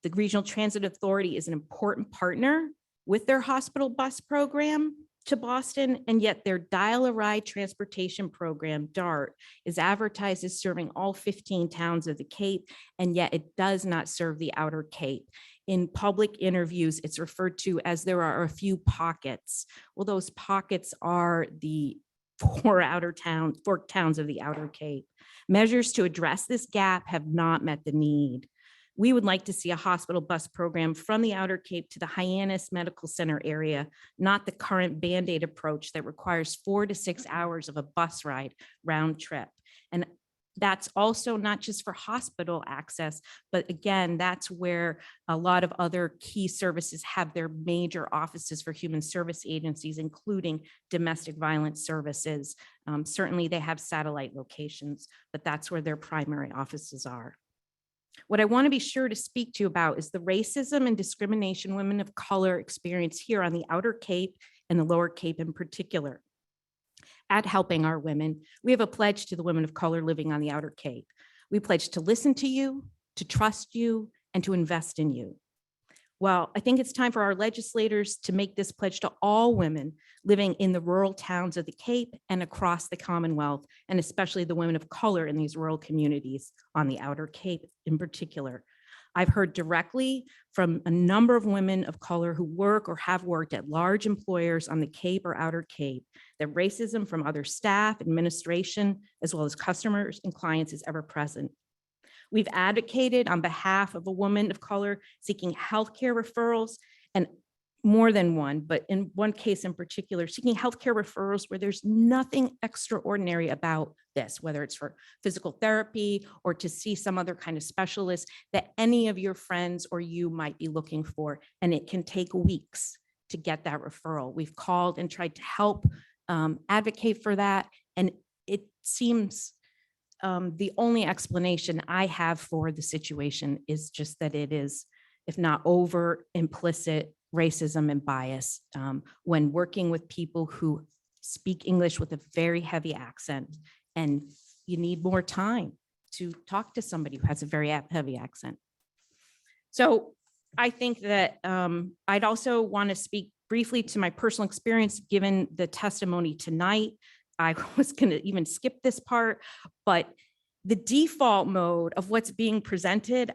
The Regional Transit Authority is an important partner with their hospital bus program to Boston, and yet their Dial-A-Ride transportation program, DART, is advertised as serving all 15 towns of the Cape, and yet it does not serve the Outer Cape. In public interviews, it's referred to as there are a few pockets. Well, those pockets are the four towns of the Outer Cape. Measures to address this gap have not met the need. We would like to see a hospital bus program from the Outer Cape to the Hyannis Medical Center area, not the current Band-Aid approach that requires 4 to 6 hours of a bus ride round trip. And that's also not just for hospital access, but again, that's where a lot of other key services have their major offices for human service agencies, including domestic violence services. Certainly they have satellite locations, but that's where their primary offices are. What I want to be sure to speak to you about is the racism and discrimination women of color experience here on the Outer Cape and the Lower Cape in particular. At Helping Our Women, we have a pledge to the women of color living on the Outer Cape. We pledge to listen to you, to trust you, and to invest in you. Well, I think it's time for our legislators to make this pledge to all women living in the rural towns of the Cape and across the Commonwealth, and especially the women of color in these rural communities on the Outer Cape in particular. I've heard directly from a number of women of color who work or have worked at large employers on the Cape or Outer Cape that racism from other staff, administration, as well as customers and clients is ever present. We've advocated on behalf of a woman of color seeking healthcare referrals, and more than one, but in one case in particular, seeking healthcare referrals where there's nothing extraordinary about this, whether it's for physical therapy or to see some other kind of specialist that any of your friends or you might be looking for. And it can take weeks to get that referral. We've called and tried to help advocate for that. And it seems the only explanation I have for the situation is just that it is, if not over, implicit racism and bias when working with people who speak English with a very heavy accent, and you need more time to talk to somebody who has a very heavy accent. So I think that I'd also want to speak briefly to my personal experience given the testimony tonight. I was going to even skip this part, but the default mode of what's being presented,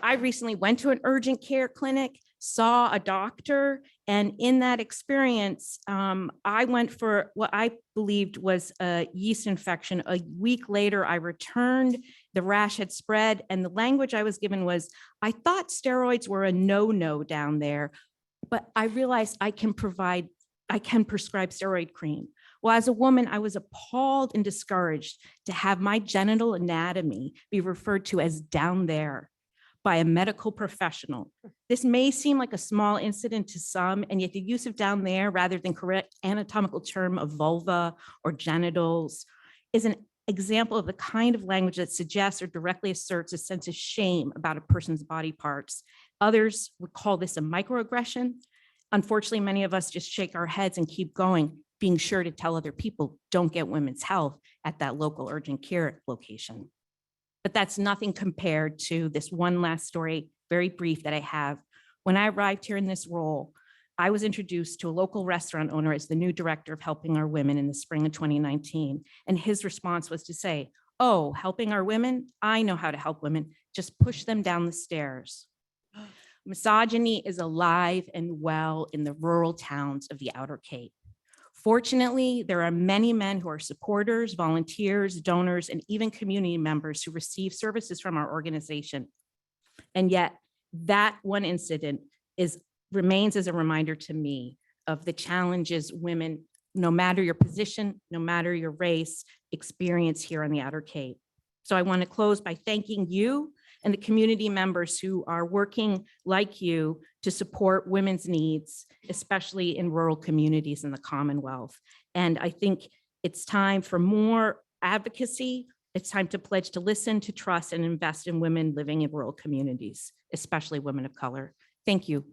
I recently went to an urgent care clinic, saw a doctor, and in that experience, I went for what I believed was a yeast infection. A week later, I returned, the rash had spread, and the language I was given was, I thought steroids were a no-no down there, but I realized I can prescribe steroid cream. Well, as a woman, I was appalled and discouraged to have my genital anatomy be referred to as down there by a medical professional. This may seem like a small incident to some, and yet the use of down there rather than correct anatomical term of vulva or genitals is an example of the kind of language that suggests or directly asserts a sense of shame about a person's body parts. Others would call this a microaggression. Unfortunately, many of us just shake our heads and keep going, being sure to tell other people, don't get women's health at that local urgent care location. But that's nothing compared to this one last story, very brief, that I have. When I arrived here in this role, I was introduced to a local restaurant owner as the new director of Helping Our Women in the spring of 2019. And his response was to say, oh, helping our women? I know how to help women. Just push them down the stairs. Misogyny is alive and well in the rural towns of the Outer Cape. Fortunately, there are many men who are supporters, volunteers, donors, and even community members who receive services from our organization. And yet that one incident remains as a reminder to me of the challenges women no matter your position, no matter your race, experience here on the Outer Cape. So I want to close by thanking you and the community members who are working like you to support women's needs, especially in rural communities in the Commonwealth. And I think it's time for more advocacy. It's time to pledge to listen, to trust, and invest in women living in rural communities, especially women of color. Thank you.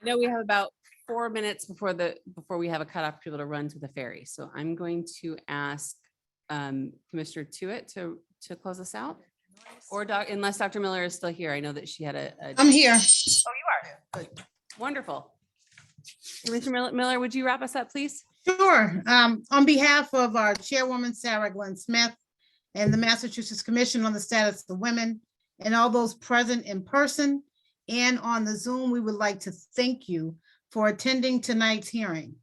I know we have about 4 minutes before we have a cutoff for people to run to the ferry. So I'm going to ask Commissioner Tuitt to close us out. Or unless Dr. Miller is still here. I know that she had a. I'm here. Oh, you are? Wonderful. Commissioner Miller, would you wrap us up, please? Sure. On behalf of our chairwoman, Sarah Glenn Smith, and the Massachusetts Commission on the Status of Women, and all those present in person and on the Zoom, we would like to thank you for attending tonight's hearing.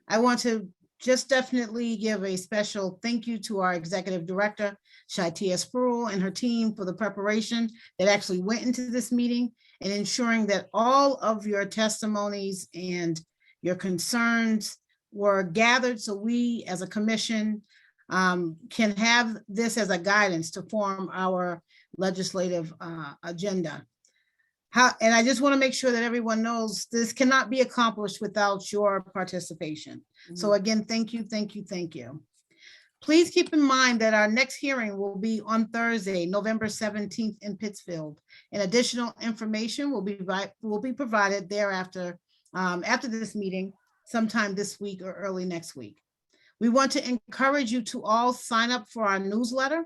I want to just definitely give a special thank you to our Executive Director, Shaitia Spruill, and her team for the preparation that actually went into this meeting and ensuring that all of your testimonies and your concerns were gathered so we as a commission can have this as a guidance to form our legislative agenda. And I just want to make sure that everyone knows this cannot be accomplished without your participation. So again, thank you, thank you, thank you. Please keep in mind that our next hearing will be on Thursday, November 17th in Pittsfield. And additional information will be provided thereafter after this meeting, sometime this week or early next week. We want to encourage you to all sign up for our newsletter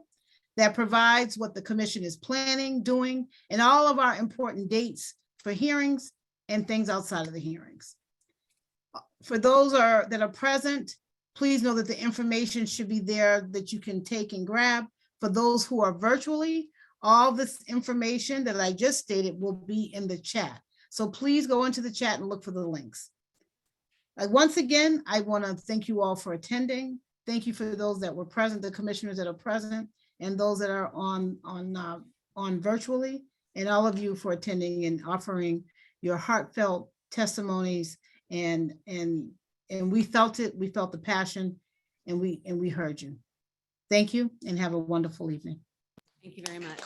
that provides what the commission is planning, doing, and all of our important dates for hearings and things outside of the hearings. For those that are present, please know that the information should be there that you can take and grab. For those who are virtually, all this information that I just stated will be in the chat. So please go into the chat and look for the links. Once again, I want to thank you all for attending. Thank you for those that were present, the commissioners that are present, and those that are on virtually, and all of you for attending and offering your heartfelt testimonies. And we felt it. We felt the passion, and we heard you. Thank you, and have a wonderful evening. Thank you very much.